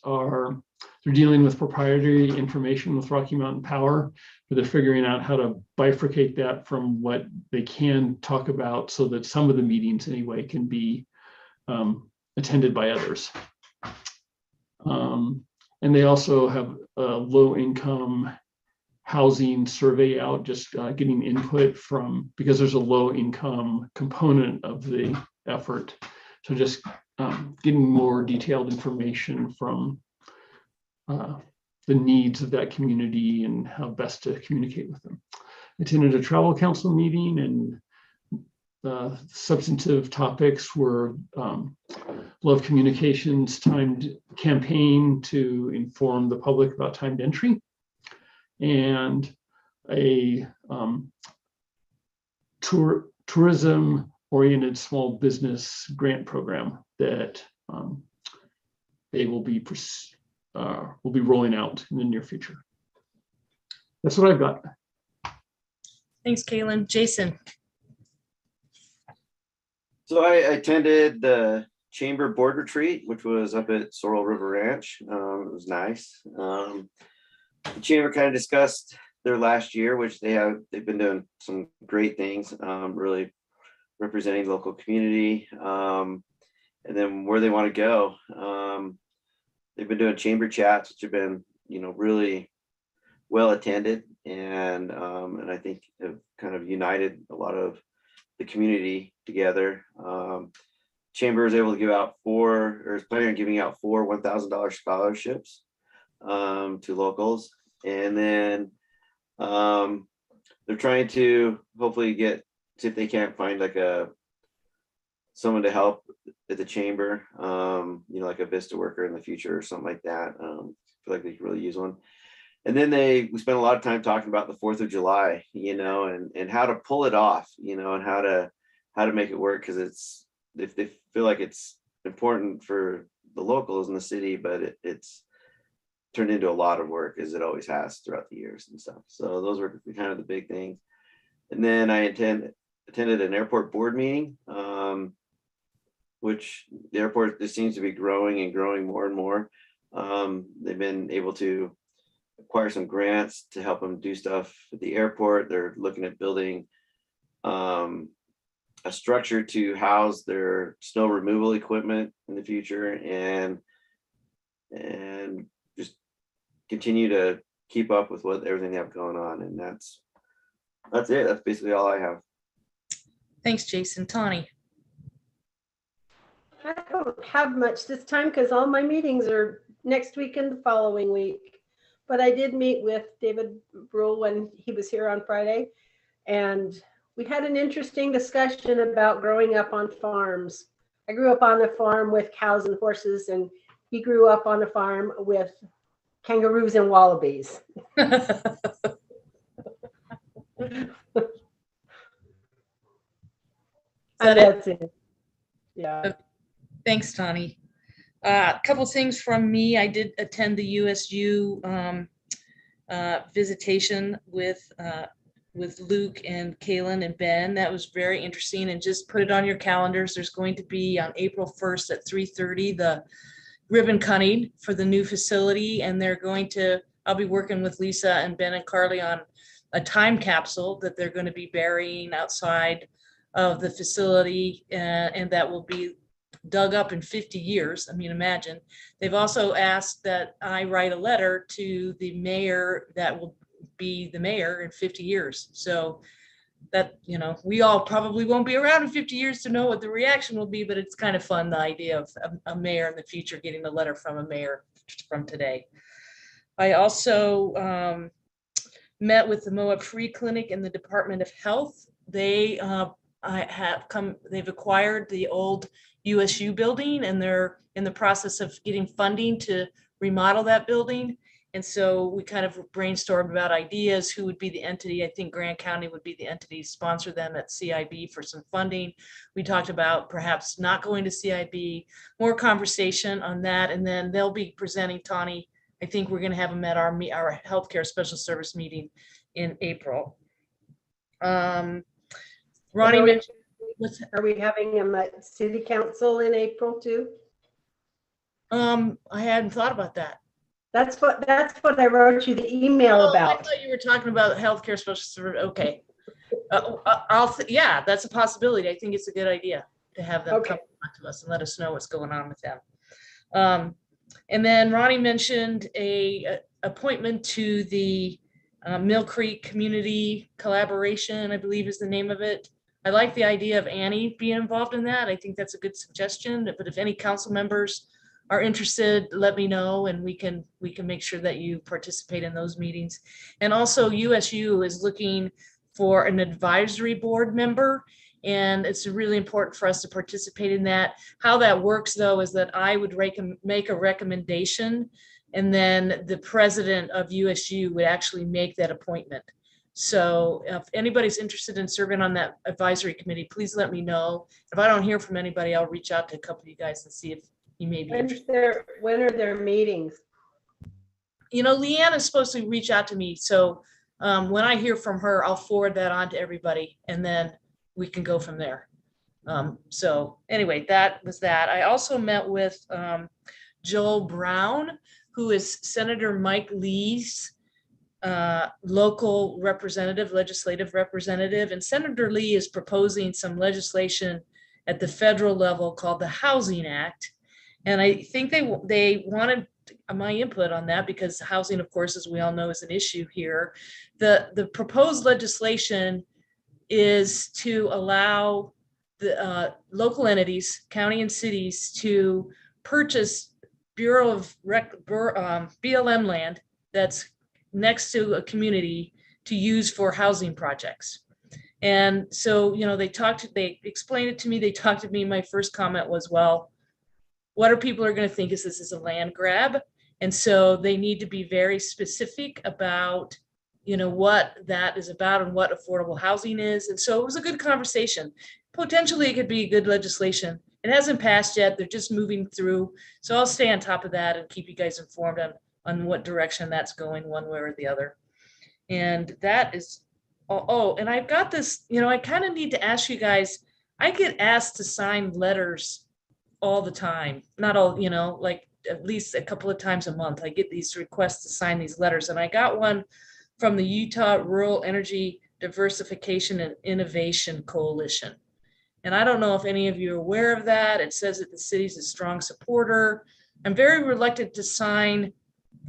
they're dealing with proprietary information with Rocky Mountain Power, but they're figuring out how to bifurcate that from what they can talk about so that some of the meetings anyway can be attended by others. And they also have a low income housing survey out, just getting input because there's a low income component of the effort. So just getting more detailed information from the needs of that community and how best to communicate with them. I attended a travel council meeting, and substantive topics were love communications timed campaign to inform the public about timed entry, and a tourism oriented small business grant program that they will be rolling out in the near future. That's what I've got. Thanks, Kaylin. Jason. So I attended the Chamber Board Retreat, which was up at Sorrel River Ranch. It was nice. The Chamber kind of discussed their last year, which they've been doing some great things, really representing the local community, and then where they want to go. They've been doing chamber chats, which have been, really well attended, and I think have kind of united a lot of the community together. Chamber is able to give out is planning on giving out 4 $1,000 scholarships to locals, and then they're trying to hopefully see if they can't find like someone to help at the chamber, like a Vista worker in the future or something like that. I feel like they could really use one. And then we spent a lot of time talking about the 4th of July, and how to pull it off, and how to make it work, because if they feel like it's important for the locals in the city, but it's turned into a lot of work, as it always has throughout the years and stuff. So those were kind of the big things. And then I attended an airport board meeting, which the airport just seems to be growing and growing more and more. They've been able to acquire some grants to help them do stuff at the airport. They're looking at building a structure to house their snow removal equipment in the future, and just continue to keep up with everything they have going on. And that's it. That's basically all I have. Thanks, Jason. Tawny. I don't have much this time because all my meetings are next week and the following week. But I did meet with David Brule when he was here on Friday, and we had an interesting discussion about growing up on farms. I grew up on a farm with cows and horses, and he grew up on a farm with kangaroos and wallabies. That's it. Yeah. Thanks, Tawny. A couple things from me. I did attend the USU visitation with Luke and Kaylin and Ben. That was very interesting, and just put it on your calendars. There's going to be on April 1st at 3:30 the ribbon cutting for the new facility, and I'll be working with Lisa and Ben and Carly on a time capsule that they're going to be burying outside of the facility, and that will be dug up in 50 years. I mean, imagine. They've also asked that I write a letter to the mayor that will be the mayor in 50 years. So that, we all probably won't be around in 50 years to know what the reaction will be, but it's kind of fun, the idea of a mayor in the future getting a letter from a mayor from today. I also met with the Moab Free Clinic and the Department of Health. They've acquired the old USU building, and they're in the process of getting funding to remodel that building. And so we kind of brainstormed about ideas, who would be the entity. I think Grant County would be the entity to sponsor them at CIB for some funding. We talked about perhaps not going to CIB, more conversation on that. And then they'll be presenting, Tawny. I think we're going to have them at our healthcare special service meeting in April. Ronnie mentioned. Are we having them at city council in April too? I hadn't thought about that. That's what I wrote you the email about. I thought you were talking about healthcare special service. Okay. Yeah, that's a possibility. I think it's a good idea to have them come back to us and let us know what's going on with them. And then Ronnie mentioned a appointment to the Mill Creek Community Collaboration, I believe is the name of it. I like the idea of Annie being involved in that. I think that's a good suggestion, but if any council members are interested, let me know, and we can make sure that you participate in those meetings. And also USU is looking for an advisory board member, and it's really important for us to participate in that. How that works though is that I would make a recommendation, and then the president of USU would actually make that appointment. So if anybody's interested in serving on that advisory committee, please let me know. If I don't hear from anybody, I'll reach out to a couple of you guys and see if you may be interested. When are their meetings? You know, Leanne is supposed to reach out to me. So when I hear from her, I'll forward that on to everybody, and then we can go from there. So anyway, that was that. I also met with Joel Brown, who is Senator Mike Lee's local representative, legislative representative. And Senator Lee is proposing some legislation at the federal level called the Housing Act. And I think they wanted my input on that because housing, of course, as we all know, is an issue here. The proposed legislation is to allow the local entities, county and cities, to purchase BLM land that's next to a community to use for housing projects. And so, you know, they explained it to me, they talked to me. My first comment was, well, what are people are going to think is this is a land grab? And so they need to be very specific about, you know, what that is about and what affordable housing is. And so it was a good conversation. Potentially it could be good legislation. It hasn't passed yet. They're just moving through. So I'll stay on top of that and keep you guys informed on what direction that's going one way or the other. And that is, and I've got this, you know, I kind of need to ask you guys, I get asked to sign letters all the time, not all, you know, like at least a couple of times a month. I get these requests to sign these letters, and I got one from the Utah Rural Energy Diversification and Innovation Coalition. And I don't know if any of you are aware of that. It says that the city's a strong supporter. I'm very reluctant to sign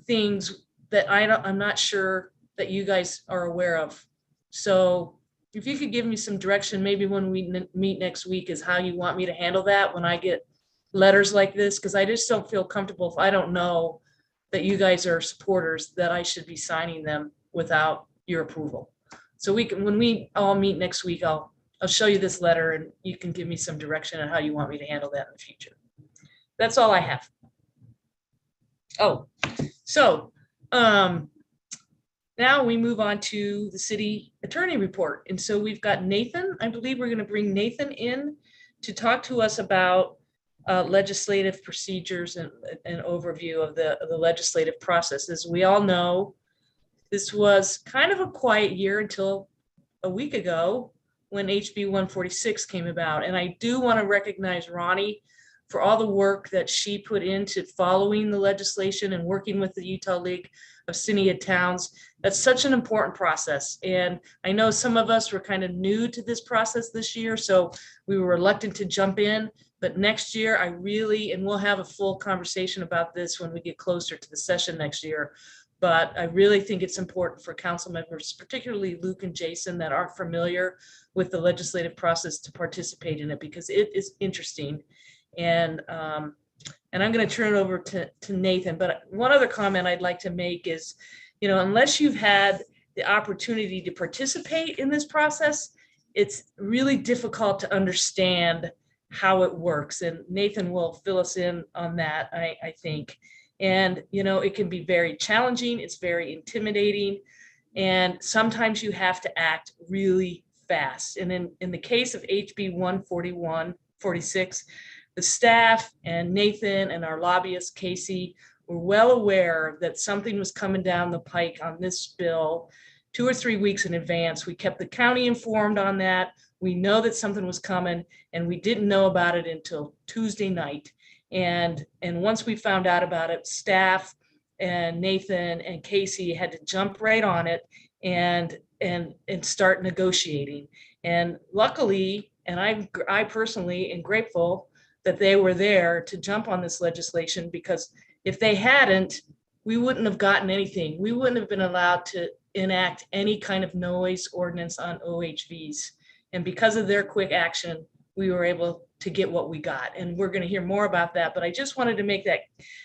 things that I'm not sure that you guys are aware of. So if you could give me some direction, maybe when we meet next week, is how you want me to handle that when I get letters like this, because I just don't feel comfortable if I don't know that you guys are supporters, that I should be signing them without your approval. So when we all meet next week, I'll show you this letter and you can give me some direction on how you want me to handle that in the future. That's all I have. Oh, so now we move on to the city attorney report. And so we've got Nathan. I believe we're going to bring Nathan in to talk to us about legislative procedures and an overview of the legislative process. As we all know, this was kind of a quiet year until a week ago when HB 146 came about. And I do want to recognize Ronnie for all the work that she put into following the legislation and working with the Utah League of City and Towns. That's such an important process. And I know some of us were kind of new to this process this year, so we were reluctant to jump in. But next year, and we'll have a full conversation about this when we get closer to the session next year. But I really think it's important for council members, particularly Luke and Jason, that aren't familiar with the legislative process to participate in it, because it is interesting. And I'm going to turn it over to Nathan. But one other comment I'd like to make is, you know, unless you've had the opportunity to participate in this process, it's really difficult to understand how it works. And Nathan will fill us in on that, I think. And, you know, it can be very challenging. It's very intimidating. And sometimes you have to act really fast. And in the case of HB 146, the staff and Nathan and our lobbyist, Casey, were well aware that something was coming down the pike on this bill 2 or 3 weeks in advance. We kept the county informed on that. We know that something was coming, and we didn't know about it until Tuesday night. And once we found out about it, staff and Nathan and Casey had to jump right on it and start negotiating. And luckily, and I personally am grateful that they were there to jump on this legislation, because if they hadn't, we wouldn't have gotten anything. We wouldn't have been allowed to enact any kind of noise ordinance on OHVs. And because of their quick action, we were able to get what we got. And we're going to hear more about that. But I just wanted to make that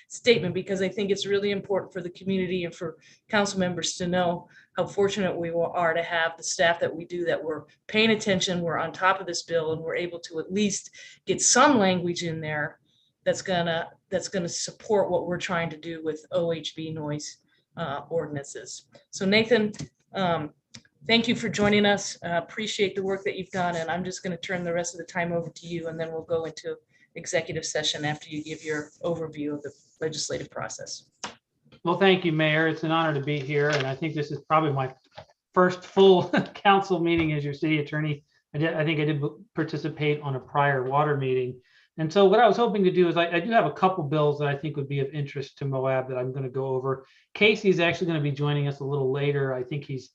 statement because I think it's really important for the community and for council members to know how fortunate we are to have the staff that we do, that we're paying attention, we're on top of this bill, and we're able to at least get some language in there that's gonna support what we're trying to do with OHV noise ordinances. So Nathan, thank you for joining us. Appreciate the work that you've done, and I'm just going to turn the rest of the time over to you, and then we'll go into executive session after you give your overview of the legislative process. Well, thank you, Mayor. It's an honor to be here, and I think this is probably my first full council meeting as your city attorney. I think I did participate on a prior water meeting. And so what I was hoping to do is I do have a couple bills that I think would be of interest to Moab that I'm going to go over. Casey is actually going to be joining us a little later. I think he's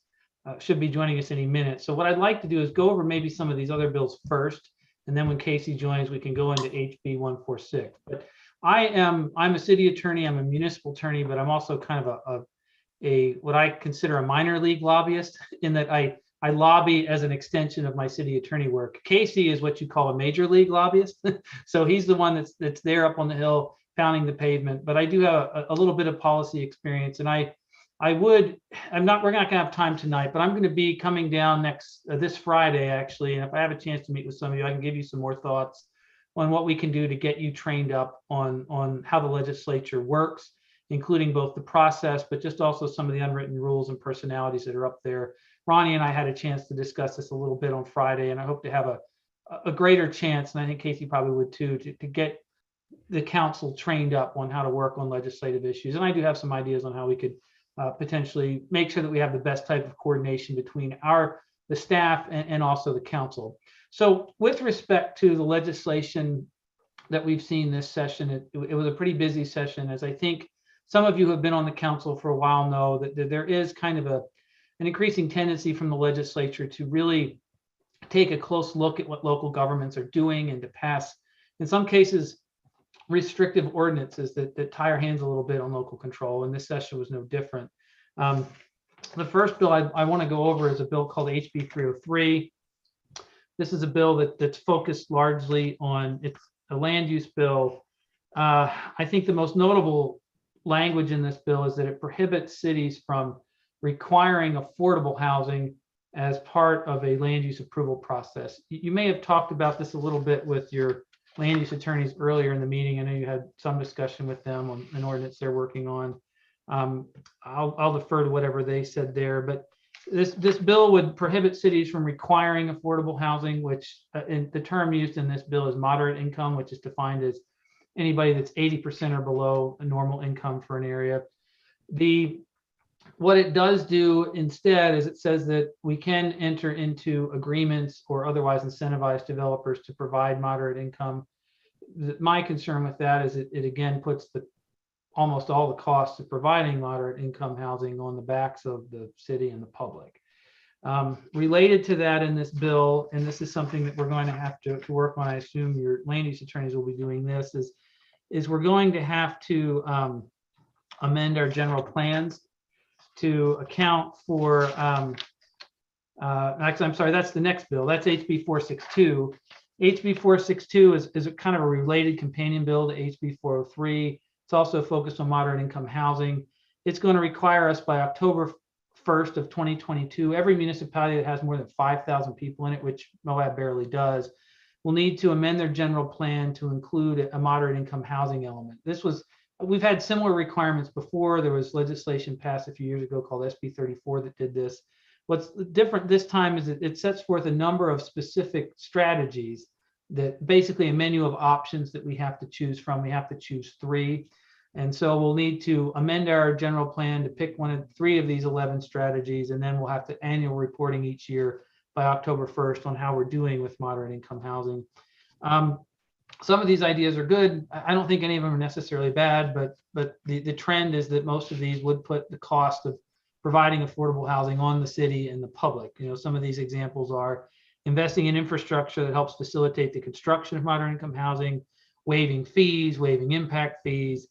should be joining us any minute. So what I'd like to do is go over maybe some of these other bills first, and then when Casey joins, we can go into HB 146. But I'm a city attorney, I'm a municipal attorney, but I'm also kind of a what I consider a minor league lobbyist, in that I lobby as an extension of my city attorney work. Casey is what you call a major league lobbyist. So he's the one that's there up on the hill pounding the pavement. But I do have a little bit of policy experience, and we're not going to have time tonight, but I'm going to be coming down this Friday, actually. And if I have a chance to meet with some of you, I can give you some more thoughts on what we can do to get you trained up on how the legislature works, including both the process, but just also some of the unwritten rules and personalities that are up there. Ronnie and I had a chance to discuss this a little bit on Friday, and I hope to have a greater chance, and I think Casey probably would too, to get the council trained up on how to work on legislative issues. And I do have some ideas on how we could potentially make sure that we have the best type of coordination between the staff and also the council. So with respect to the legislation that we've seen this session, it was a pretty busy session, as I think some of you who have been on the council for a while know that there is kind of an increasing tendency from the legislature to really take a close look at what local governments are doing and to pass, in some cases, restrictive ordinances that tie our hands a little bit on local control, and this session was no different. The first bill I want to go over is a bill called HB 303. This is a bill that's focused largely on, it's a land use bill. I think the most notable language in this bill is that it prohibits cities from requiring affordable housing as part of a land use approval process. You may have talked about this a little bit with your land use attorneys earlier in the meeting. I know you had some discussion with them on an ordinance they're working on. I'll defer to whatever they said there, but this bill would prohibit cities from requiring affordable housing, which in the term used in this bill is moderate income, which is defined as anybody that's 80% or below a normal income for an area. What it does do instead is it says that we can enter into agreements or otherwise incentivize developers to provide moderate income. My concern with that is it again puts almost all the costs of providing moderate income housing on the backs of the city and the public. Related to that in this bill, and this is something that we're going to have to work on, I assume your land use attorneys will be doing this, is we're going to have to amend our general plans to account for, actually, I'm sorry, that's the next bill. That's HB 462. HB 462 is a kind of a related companion bill to HB 403. It's also focused on moderate income housing. It's going to require us by October 1st of 2022, every municipality that has more than 5,000 people in it, which Moab barely does, will need to amend their general plan to include a moderate income housing element. This was we've had similar requirements before. There was legislation passed a few years ago called SB 34 that did this. What's different this time is it sets forth a number of specific strategies, that basically a menu of options that we have to choose from. We have to choose 3. And so we'll need to amend our general plan to pick one of 3 of these 11 strategies, and then we'll have to annual reporting each year by October 1st on how we're doing with moderate income housing. Some of these ideas are good. I don't think any of them are necessarily bad, but the trend is that most of these would put the cost of providing affordable housing on the city and the public. You know, some of these examples are investing in infrastructure that helps facilitate the construction of moderate income housing, waiving fees, waiving impact fees,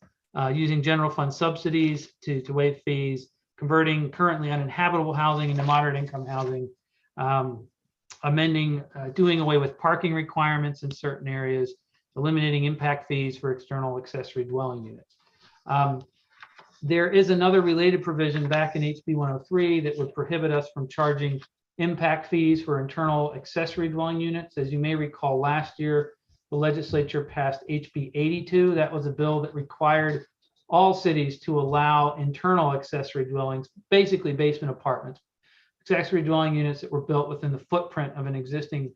using general fund subsidies to waive fees, converting currently uninhabitable housing into moderate income housing, amending, doing away with parking requirements in certain areas, eliminating impact fees for external accessory dwelling units. There is another related provision back in HB 103 that would prohibit us from charging impact fees for internal accessory dwelling units. As you may recall, last year, the legislature passed HB 82. That was a bill that required all cities to allow internal accessory dwellings, basically basement apartments, accessory dwelling units that were built within the footprint of an existing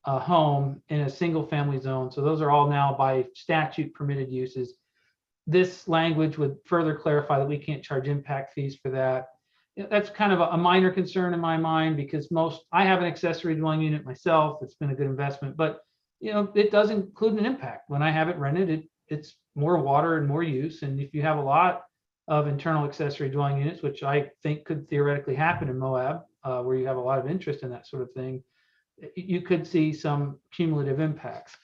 home in a single family zone. So those are all now by statute permitted uses. This language would further clarify that we can't charge impact fees for that. That's kind of a minor concern in my mind, because I have an accessory dwelling unit myself. It's been a good investment, but you know, it does include an impact. When I have it rented, it's more water and more use. And if you have a lot of internal accessory dwelling units, which I think could theoretically happen in Moab, where you have a lot of interest in that sort of thing, you could see some cumulative impacts.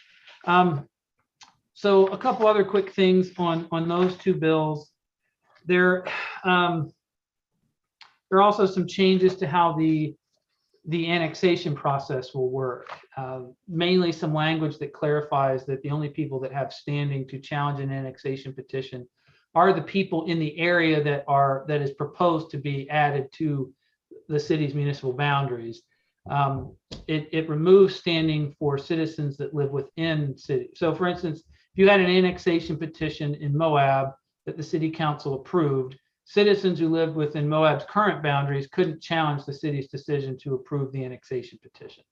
So a couple other quick things on those 2 bills. There are also some changes to how the annexation process will work. Mainly some language that clarifies that the only people that have standing to challenge an annexation petition are the people in the area that is proposed to be added to the city's municipal boundaries. It removes standing for citizens that live within city. So for instance, if you had an annexation petition in Moab that the city council approved, citizens who lived within Moab's current boundaries couldn't challenge the city's decision to approve the annexation petition.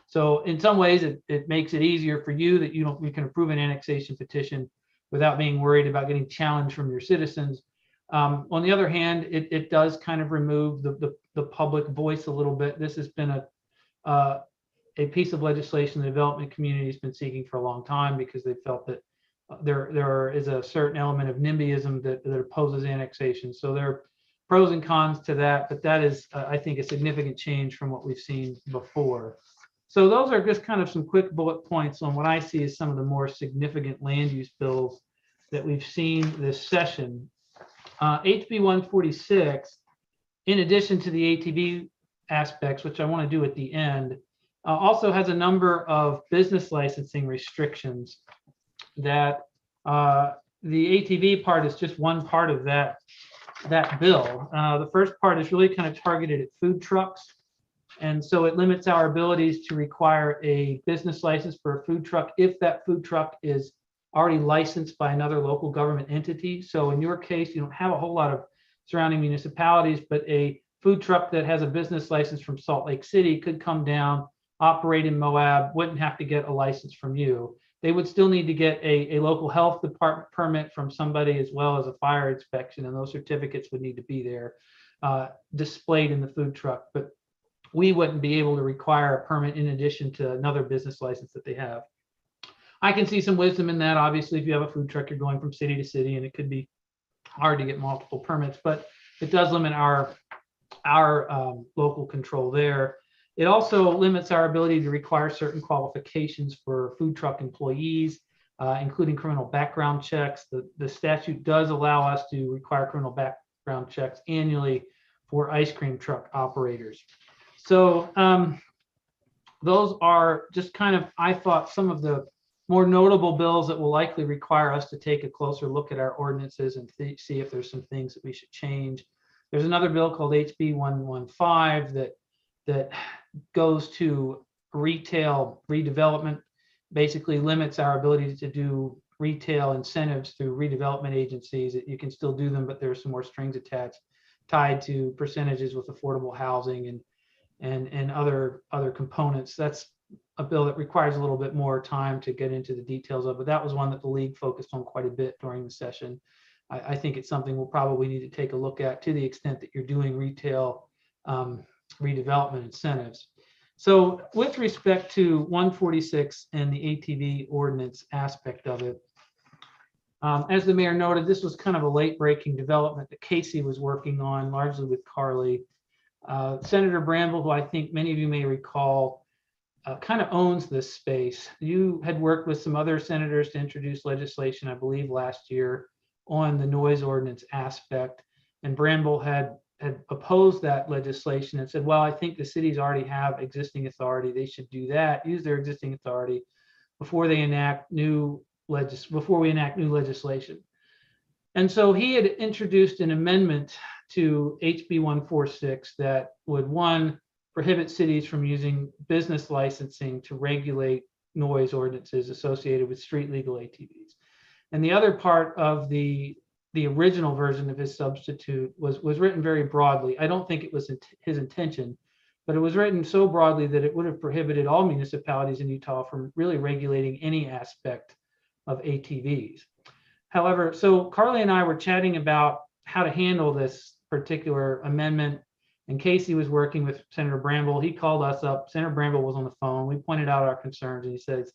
So in some ways, it makes it easier for you that you can approve an annexation petition without being worried about getting challenged from your citizens. On the other hand, it does kind of remove the public voice a little bit. This has been a piece of legislation the development community has been seeking for a long time, because they felt that there is a certain element of NIMBYism that opposes annexation. So there are pros and cons to that, but that is, I think, a significant change from what we've seen before. So those are just kind of some quick bullet points on what I see as some of the more significant land use bills that we've seen this session. HB 146, in addition to the ATV aspects, which I want to do at the end, also has a number of business licensing restrictions that the ATV part is just one part of that bill. The first part is really kind of targeted at food trucks. And so it limits our abilities to require a business license for a food truck if that food truck is already licensed by another local government entity. So in your case, you don't have a whole lot of surrounding municipalities, but a food truck that has a business license from Salt Lake City could come down, operate in Moab, wouldn't have to get a license from you. They would still need to get a local health department permit from somebody, as well as a fire inspection, and those certificates would need to be there displayed in the food truck. But we wouldn't be able to require a permit in addition to another business license that they have. I can see some wisdom in that. Obviously, if you have a food truck, you're going from city to city, and it could be hard to get multiple permits, but it does limit our local control there. It also limits our ability to require certain qualifications for food truck employees, including criminal background checks. The statute does allow us to require criminal background checks annually for ice cream truck operators. So those are just kind of, I thought, some of the more notable bills that will likely require us to take a closer look at our ordinances and see if there's some things that we should change. There's another bill called HB 115 that goes to retail redevelopment, basically limits our ability to do retail incentives through redevelopment agencies. You can still do them, but there's some more strings attached tied to percentages with affordable housing and other components. That's a bill that requires a little bit more time to get into the details of, but that was one that the league focused on quite a bit during the session. I think it's something we'll probably need to take a look at to the extent that you're doing retail redevelopment incentives. So with respect to 146 and the ATV ordinance aspect of it, as the mayor noted, this was kind of a late breaking development that Casey was working on largely with Carly. Senator Bramble, who I think many of you may recall, kind of owns this space. You had worked with some other senators to introduce legislation, I believe last year, on the noise ordinance aspect. And Bramble had opposed that legislation and said, well, I think the cities already have existing authority. They should do that, use their existing authority before they enact before we enact new legislation. And so he had introduced an amendment to HB 146 that would, one, prohibit cities from using business licensing to regulate noise ordinances associated with street legal ATVs. And the other part of the original version of his substitute was written very broadly. I don't think it was his intention, but it was written so broadly that it would have prohibited all municipalities in Utah from really regulating any aspect of ATVs. However, so Carly and I were chatting about how to handle this particular amendment, and Casey was working with Senator Bramble. He called us up. Senator Bramble was on the phone. We pointed out our concerns, and he says,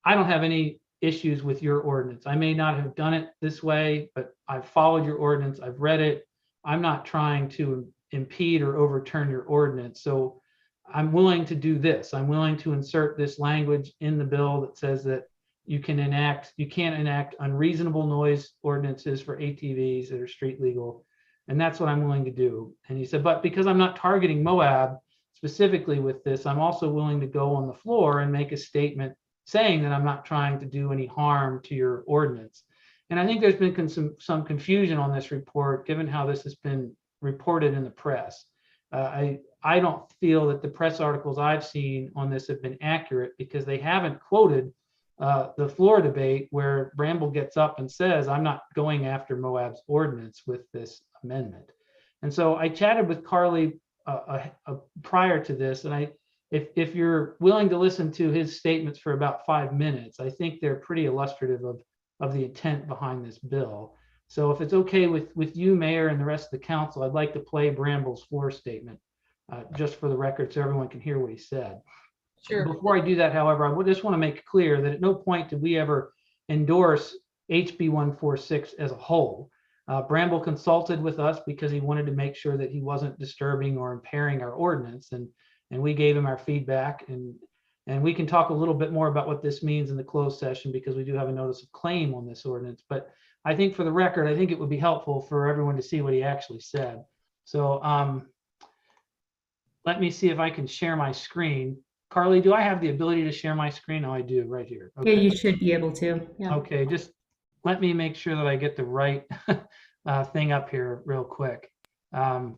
I don't have any issues with your ordinance. I may not have done it this way, but I've followed your ordinance. I've read it. I'm not trying to impede or overturn your ordinance. So I'm willing to do this. I'm willing to insert this language in the bill that says that you can't enact unreasonable noise ordinances for ATVs that are street legal. And that's what I'm willing to do. And he said, but because I'm not targeting Moab specifically with this, I'm also willing to go on the floor and make a statement saying that I'm not trying to do any harm to your ordinance. And I think there's been some confusion on this report, given how this has been reported in the press. I don't feel that the press articles I've seen on this have been accurate, because they haven't quoted the floor debate where Bramble gets up and says, I'm not going after Moab's ordinance with this amendment. And so I chatted with Carly prior to this, and if you're willing to listen to his statements for about 5 minutes, I think they're pretty illustrative of the intent behind this bill. So if it's okay with you, Mayor, and the rest of the council, I'd like to play Bramble's floor statement just for the record so everyone can hear what he said. Sure. Before I do that, however, I just want to make clear that at no point did we ever endorse HB 146 as a whole. Bramble consulted with us because he wanted to make sure that he wasn't disturbing or impairing our ordinance, and we gave him our feedback, and we can talk a little bit more about what this means in the closed session, because we do have a notice of claim on this ordinance. But I think for the record, I think it would be helpful for everyone to see what he actually said. So let me see if I can share my screen. Carly, do I have the ability to share my screen? Oh, I do, right here. Okay. Yeah, you should be able to. Yeah. Okay, just let me make sure that I get the right thing up here real quick. Okay.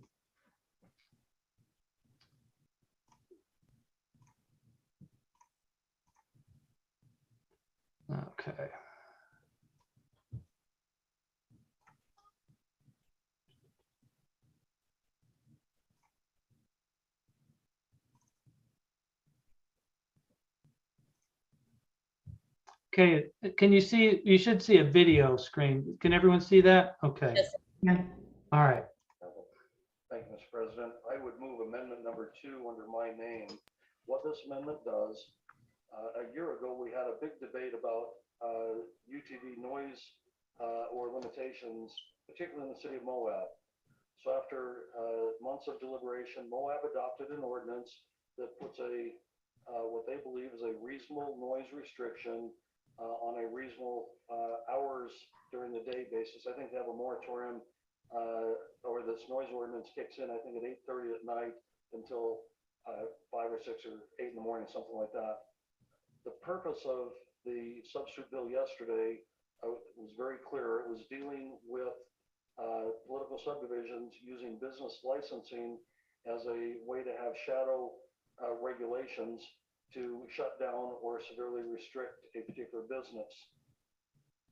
Okay, can you see, you should see a video screen. Can everyone see that? Okay. Yes. Yeah. All right. Thank you, Mr. President. I would move amendment number 2 under my name. What this amendment does, a year ago, we had a big debate about UTV noise or limitations, particularly in the city of Moab. So after months of deliberation, Moab adopted an ordinance that puts what they believe is a reasonable noise restriction on a reasonable hours during the day basis. I think they have a moratorium or this noise ordinance kicks in, I think at 8:30 at night until 5 or 6 or 8 in the morning, something like that. The purpose of the substitute bill yesterday was very clear. It was dealing with political subdivisions using business licensing as a way to have shadow regulations to shut down or severely restrict a particular business.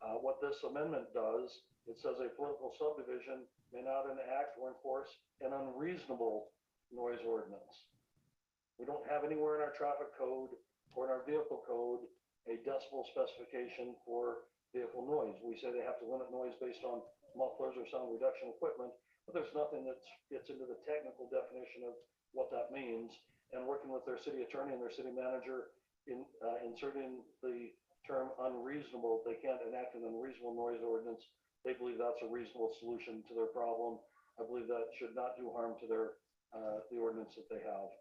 What this amendment does, it says a political subdivision may not enact or enforce an unreasonable noise ordinance. We don't have anywhere in our traffic code or in our vehicle code a decibel specification for vehicle noise. We say they have to limit noise based on mufflers or sound reduction equipment, but there's nothing that gets into the technical definition of what that means. And working with their city attorney and their city manager in inserting the term unreasonable, they can't enact an unreasonable noise ordinance. They believe that's a reasonable solution to their problem. I believe that should not do harm to their the ordinance that they have.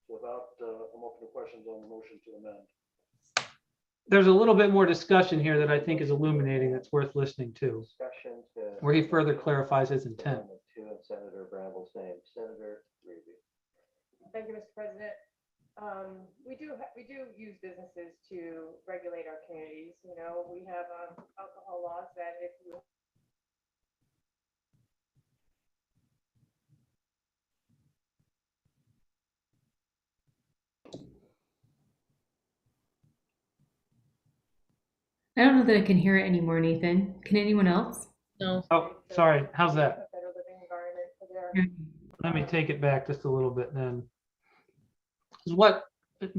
So without, I'm open to questions on the motion to amend. There's a little bit more discussion here that I think is illuminating that's worth listening to, where he further clarifies his intent. Senator Bramble's name, Senator Reedy. Thank you, Mr. President. We do use businesses to regulate our communities. You know, we have alcohol laws that if you I don't know that I can hear it anymore, Nathan. Can anyone else? No. Oh, sorry. How's that? a better living environment for their Let me take it back just a little bit then. Is what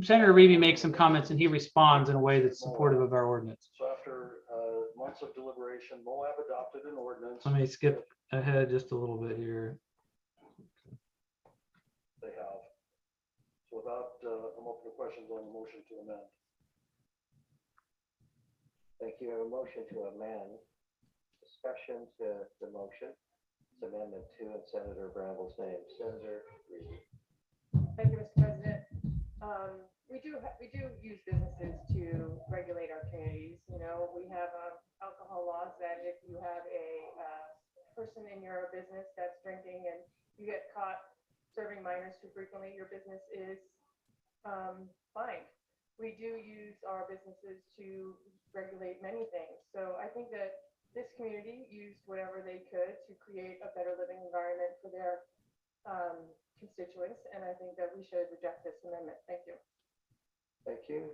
Senator Reedy makes some comments and he responds in a way that's supportive of our ordinance. So after months of deliberation, Moab adopted an ordinance. Let me skip ahead just a little bit here. They have. So without, I'm open to questions on the motion to amend. Thank you. I have a motion to amend. Discussion to the motion. It's Amendment 2 in Senator Bramble's name. Senator Reedy. Thank you, Mr. President. We do use businesses to regulate our communities. You know, we have alcohol laws that if you have a person in your business that's drinking and you get caught serving minors too frequently, your business is fined. We do use our businesses to regulate many things. So I think that this community used whatever they could to create a better living environment for their constituents, and I think that we should reject this amendment. Thank you. Thank you.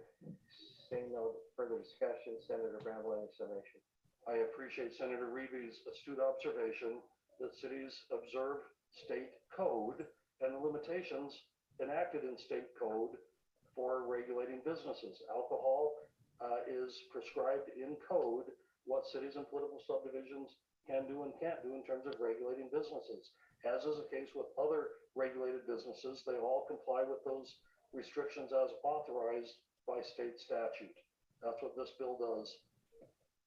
Seeing no further discussion, Senator Bramble, any summation? I appreciate Senator Reedy's astute observation that cities observe state code and the limitations enacted in state code for regulating businesses. Alcohol is prescribed in code what cities and political subdivisions can do and can't do in terms of regulating businesses. As is the case with other regulated businesses, they all comply with those restrictions as authorized by state statute. That's what this bill does.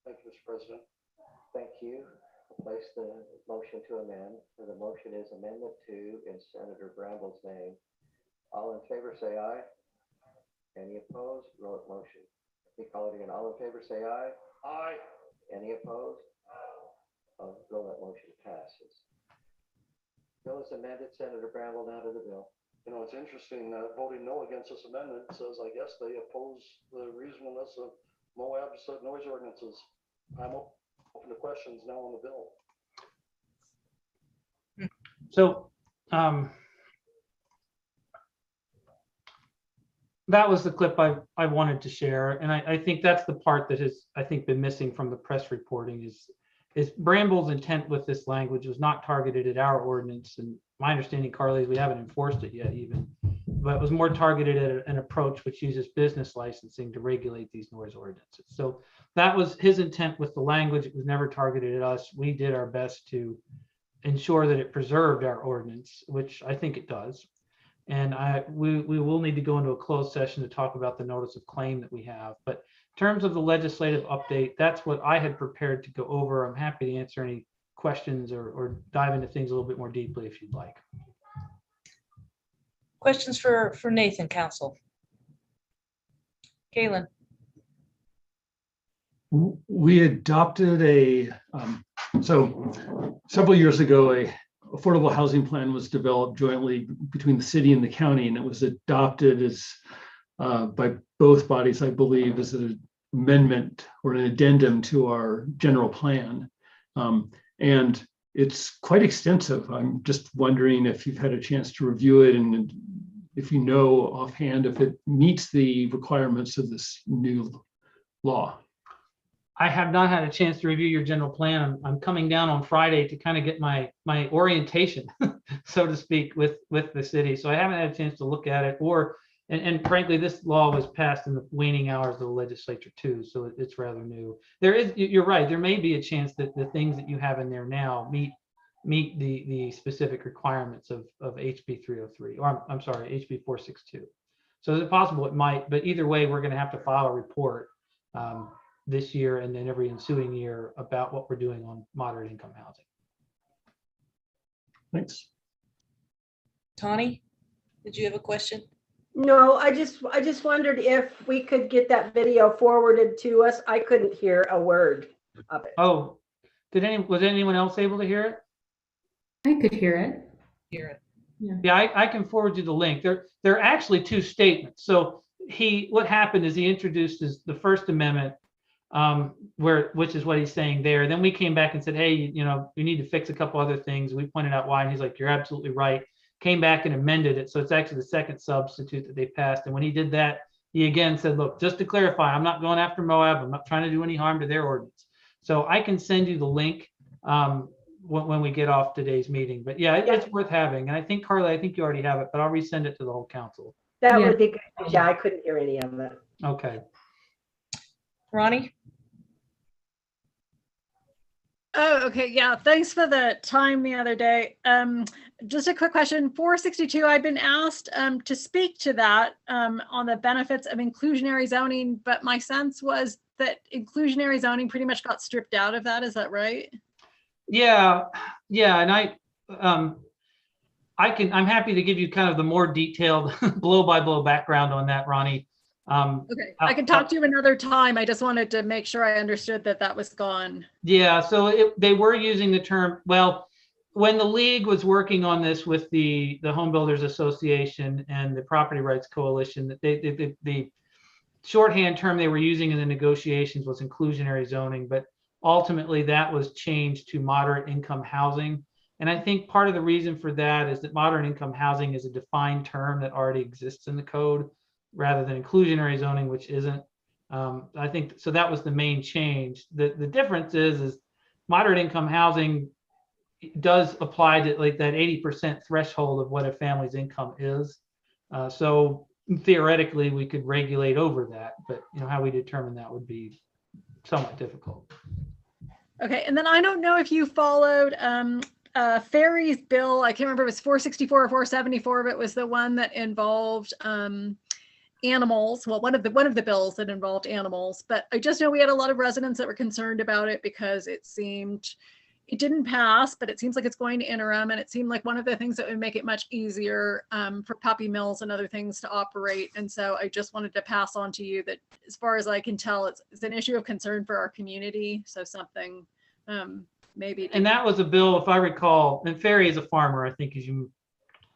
Thank you, Mr. President. Thank you. I'll place the motion to amend. The motion is Amendment 2 in Senator Bramble's name. All in favor say aye. Any opposed? Roll it motion. We call it again. All in favor say aye. Aye. Any opposed? Roll that motion passes. Bill is amended. Senator Bramble, now to the bill. You know, it's interesting, voting no against this amendment says, I guess they oppose the reasonableness of Moab's noise ordinances. I'm open to questions now on the bill. So that was the clip I wanted to share. And I think that's the part that has, I think, been missing from the press reporting is Bramble's intent with this language was not targeted at our ordinance. And my understanding, Carly, is we haven't enforced it yet even, but it was more targeted at an approach which uses business licensing to regulate these noise ordinances. So that was his intent with the language. It was never targeted at us. We did our best to ensure that it preserved our ordinance, which I think it does. And we will need to go into a closed session to talk about the notice of claim that we have. But in terms of the legislative update, that's what I had prepared to go over. I'm happy to answer any questions or dive into things a little bit more deeply if you'd like. Questions for Nathan, Council? Kaylin. We adopted so several years ago, a affordable housing plan was developed jointly between the city and the county, and it was adopted as by both bodies, I believe, as an amendment or an addendum to our general plan. And it's quite extensive. I'm just wondering if you've had a chance to review it and if you know offhand if it meets the requirements of this new law. I have not had a chance to review your general plan. I'm coming down on Friday to kind of get my orientation, so to speak, with the city. So I haven't had a chance to look at it, and frankly, this law was passed in the waning hours of the legislature too, so it's rather new. You're right, there may be a chance that the things that you have in there now meet the specific requirements of HB 303, or I'm sorry, HB 462. So is it possible it might, but either way, we're going to have to file a report this year and then every ensuing year about what we're doing on moderate income housing. Thanks. Tawny, did you have a question? No, I just wondered if we could get that video forwarded to us. I couldn't hear a word of it. Oh, was anyone else able to hear it? I could hear it. Yeah, I can forward you the link. There are actually two statements. So what happened is he introduced the First Amendment, which is what he's saying there. Then we came back and said, hey, you need to fix a couple other things. We pointed out why, and he's like, you're absolutely right. Came back and amended it. So it's actually the second substitute that they passed. And when he did that, he again said, look, just to clarify, I'm not going after Moab. I'm not trying to do any harm to their ordinance. So I can send you the link when we get off today's meeting. But yeah, it's worth having. And I think, Carly, I think you already have it, but I'll resend it to the whole council. That would be good. Yeah, I couldn't hear any of it. Okay. Ronnie? Oh, okay. Yeah. Thanks for the time the other day. Just a quick question. 462, I've been asked to speak to that on the benefits of inclusionary zoning, but my sense was that inclusionary zoning pretty much got stripped out of that. Is that right? Yeah. And I'm happy to give you kind of the more detailed blow by blow background on that, Ronnie. Okay, I can talk to you another time. I just wanted to make sure I understood that was gone. Yeah, so they were using the term, well, when the league was working on this with the Home Builders Association and the Property Rights Coalition, the shorthand term they were using in the negotiations was inclusionary zoning, but ultimately that was changed to moderate income housing. And I think part of the reason for that is that moderate income housing is a defined term that already exists in the code, rather than inclusionary zoning, which isn't. I think so. That was the main change. The difference is moderate income housing does apply to like that 80% threshold of what a family's income is. So theoretically, we could regulate over that, but how we determine that would be somewhat difficult. Okay, and then I don't know if you followed Ferry's bill. I can't remember if it was 464 or 474, but it was the one that involved animals. Well, one of the bills that involved animals, but I just know we had a lot of residents that were concerned about it because it didn't pass, but it seems like it's going to interim, and it seemed like one of the things that would make it much easier for puppy mills and other things to operate. And so I just wanted to pass on to you that, as far as I can tell, it's an issue of concern for our community. So something maybe. And that was a bill, if I recall, and Ferry is a farmer, I think, as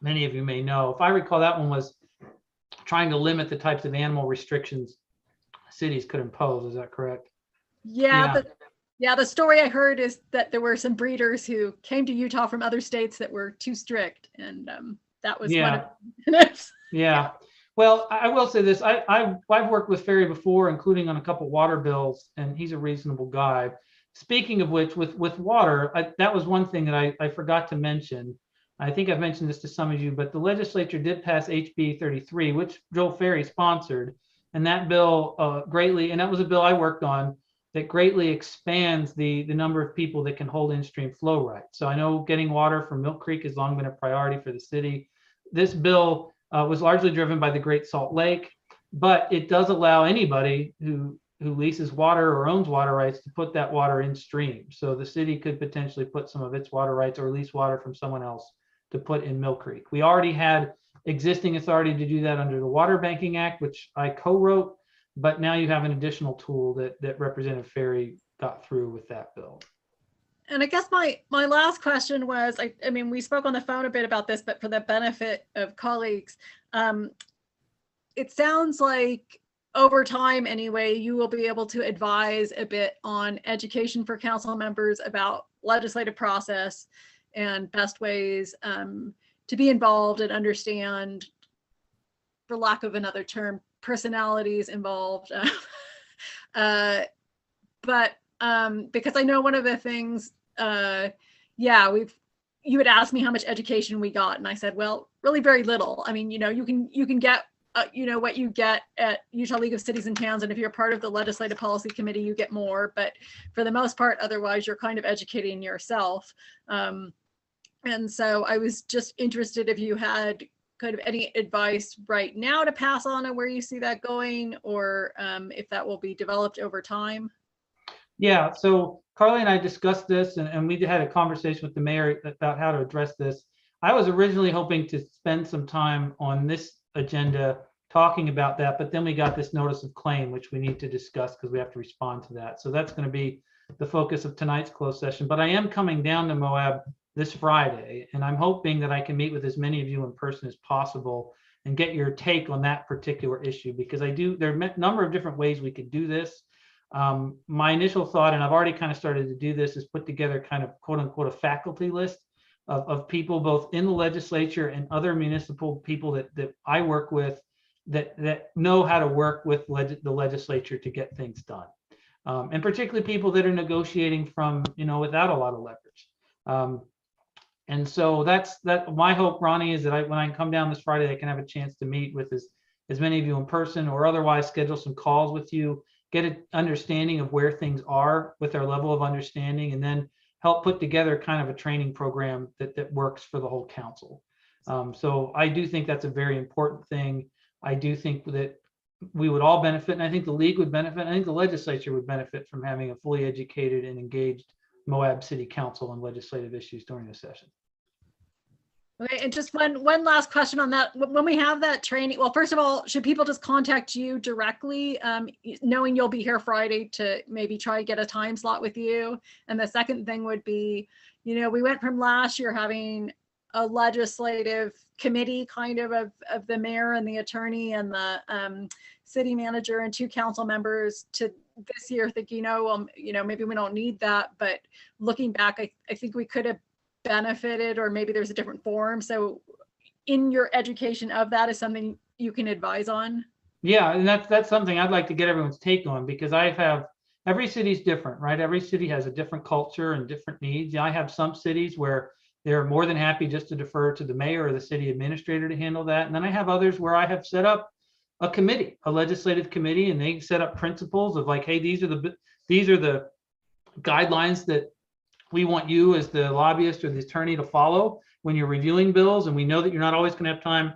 many of you may know. If I recall, that one was trying to limit the types of animal restrictions cities could impose. Is that correct? Yeah. The story I heard is that there were some breeders who came to Utah from other states that were too strict, and that was one of them. Yeah. Well, I will say this. I've worked with Ferry before, including on a couple water bills, and he's a reasonable guy. Speaking of which, with water, that was one thing that I forgot to mention. I think I've mentioned this to some of you, but the legislature did pass HB 33, which Joel Ferry sponsored, and that bill greatly, and that was a bill I worked on, that greatly expands the number of people that can hold in-stream flow rights. So I know getting water from Milk Creek has long been a priority for the city. This bill was largely driven by the Great Salt Lake, but it does allow anybody who leases water or owns water rights to put that water in stream. So the city could potentially put some of its water rights or lease water from someone else to put in Mill Creek. We already had existing authority to do that under the Water Banking Act, which I co-wrote, but now you have an additional tool that Representative Ferry got through with that bill. And I guess my last question was, I mean, we spoke on the phone a bit about this, but for the benefit of colleagues, it sounds like over time anyway, you will be able to advise a bit on education for council members about legislative process and best ways to be involved and understand, for lack of another term, personalities involved. But but because I know one of the things, you would ask me how much education we got, and I said, well, really very little. I mean, you can get what you get at Utah League of Cities and Towns, and if you're part of the Legislative Policy Committee, you get more. But for the most part, otherwise, you're kind of educating yourself. And so I was just interested if you had kind of any advice right now to pass on where you see that going, or if that will be developed over time. Yeah, so Carly and I discussed this, and we had a conversation with the mayor about how to address this. I was originally hoping to spend some time on this agenda talking about that, but then we got this notice of claim, which we need to discuss because we have to respond to that. So that's going to be the focus of tonight's closed session. But I am coming down to Moab this Friday, and I'm hoping that I can meet with as many of you in person as possible and get your take on that particular issue, because there are a number of different ways we could do this. My initial thought, and I've already kind of started to do this, is put together kind of quote unquote a faculty list of people both in the legislature and other municipal people that I work with that know how to work with the legislature to get things done. And particularly people that are negotiating from, without a lot of leverage. And so that's my hope, Ronnie, is that when I come down this Friday, I can have a chance to meet with as many of you in person, or otherwise schedule some calls with you, get an understanding of where things are with our level of understanding, and then help put together kind of a training program that works for the whole council. So I do think that's a very important thing. I do think that we would all benefit, and I think the league would benefit. I think the legislature would benefit from having a fully educated and engaged Moab City Council on legislative issues during the session. Okay, and just one last question on that. When we have that training, well, first of all, should people just contact you directly, knowing you'll be here Friday, to maybe try to get a time slot with you? And the second thing would be, we went from last year having a legislative committee kind of the mayor and the attorney and the city manager and 2 council members, to this year thinking, maybe we don't need that. But looking back, I think we could have benefited, or maybe there's a different form. So in your education of that is something you can advise on? Yeah, and that's something I'd like to get everyone's take on, because every city's different, right? Every city has a different culture and different needs. I have some cities where they're more than happy just to defer to the mayor or the city administrator to handle that. And then I have others where I have set up a committee, a legislative committee, and they set up principles of like, hey, these are the guidelines that we want you as the lobbyist or the attorney to follow when you're reviewing bills. And we know that you're not always going to have time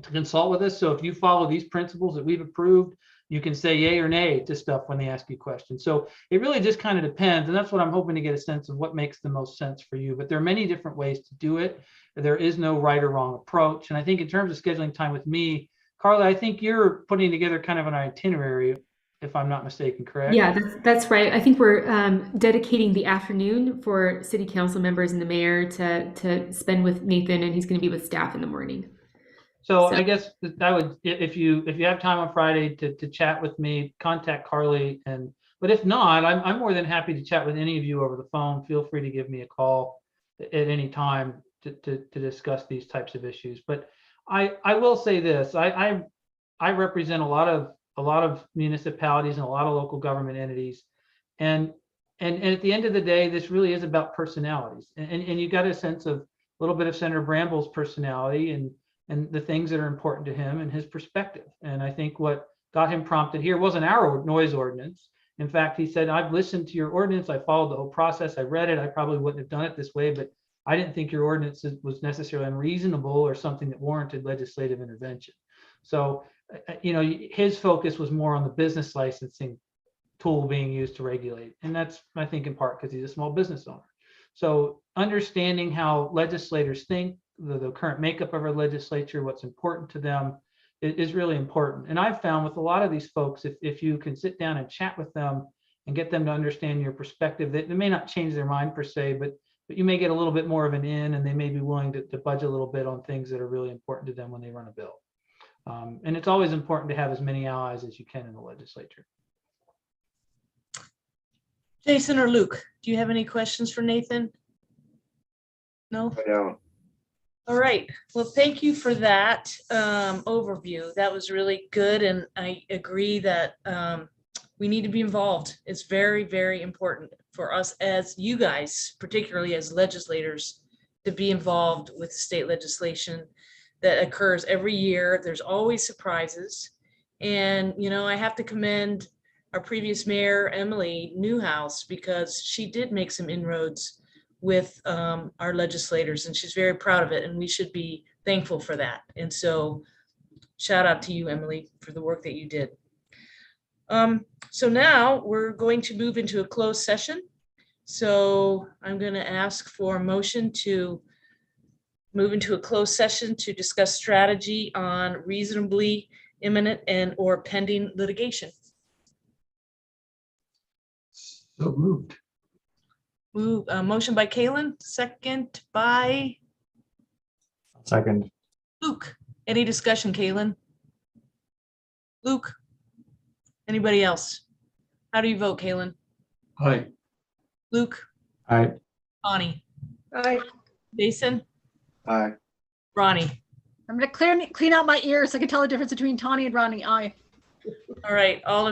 to consult with us. So if you follow these principles that we've approved, you can say yay or nay to stuff when they ask you questions. So it really just kind of depends. And that's what I'm hoping to get a sense of what makes the most sense for you. But there are many different ways to do it. There is no right or wrong approach. And I think in terms of scheduling time with me, Carla, I think you're putting together kind of an itinerary, if I'm not mistaken, correct? Yeah, that's right. I think we're dedicating the afternoon for city council members and the mayor to spend with Nathan, and he's going to be with staff in the morning. So I guess I would, if you have time on Friday to chat with me, contact Carly. But if not, I'm more than happy to chat with any of you over the phone. Feel free to give me a call at any time to discuss these types of issues. But I will say this: I represent a lot of municipalities and a lot of local government entities, and at the end of the day, this really is about personalities, and you got a sense of a little bit of Senator Bramble's personality and the things that are important to him and his perspective. And I think what got him prompted here wasn't our noise ordinance. In fact, he said, I've listened to your ordinance, I followed the whole process, I read it, I probably wouldn't have done it this way, but I didn't think your ordinance was necessarily unreasonable or something that warranted legislative intervention. So, his focus was more on the business licensing tool being used to regulate. And that's, I think, in part because he's a small business owner. So understanding how legislators think, the current makeup of our legislature, what's important to them is really important. And I've found with a lot of these folks, if you can sit down and chat with them and get them to understand your perspective, they may not change their mind per se, but you may get a little bit more of an in, and they may be willing to budge a little bit on things that are really important to them when they run a bill. And it's always important to have as many allies as you can in the legislature. Jason or Luke, do you have any questions for Nathan? No? I don't. All right. Well, thank you for that overview. That was really good. And I agree that we need to be involved. It's very, very important for us as you guys, particularly as legislators, to be involved with state legislation that occurs every year. There's always surprises. And, you know, I have to commend our previous mayor, Emily Newhouse, because she did make some inroads with our legislators, and she's very proud of it, and we should be thankful for that. And so shout out to you, Emily, for the work that you did. So now we're going to move into a closed session. So I'm going to ask for a motion to move into a closed session to discuss strategy on reasonably imminent and or pending litigation. So moved. Motion by Kalen, second by Second. Luke. Any discussion, Kalen? Luke? Anybody else? How do you vote, Kalen? Aye. Luke? Aye. Bonnie? Aye. Jason? Aye. Ronnie? I'm gonna clean out my ears so I can tell the difference between Tawny and Ronnie. Aye. All right, all in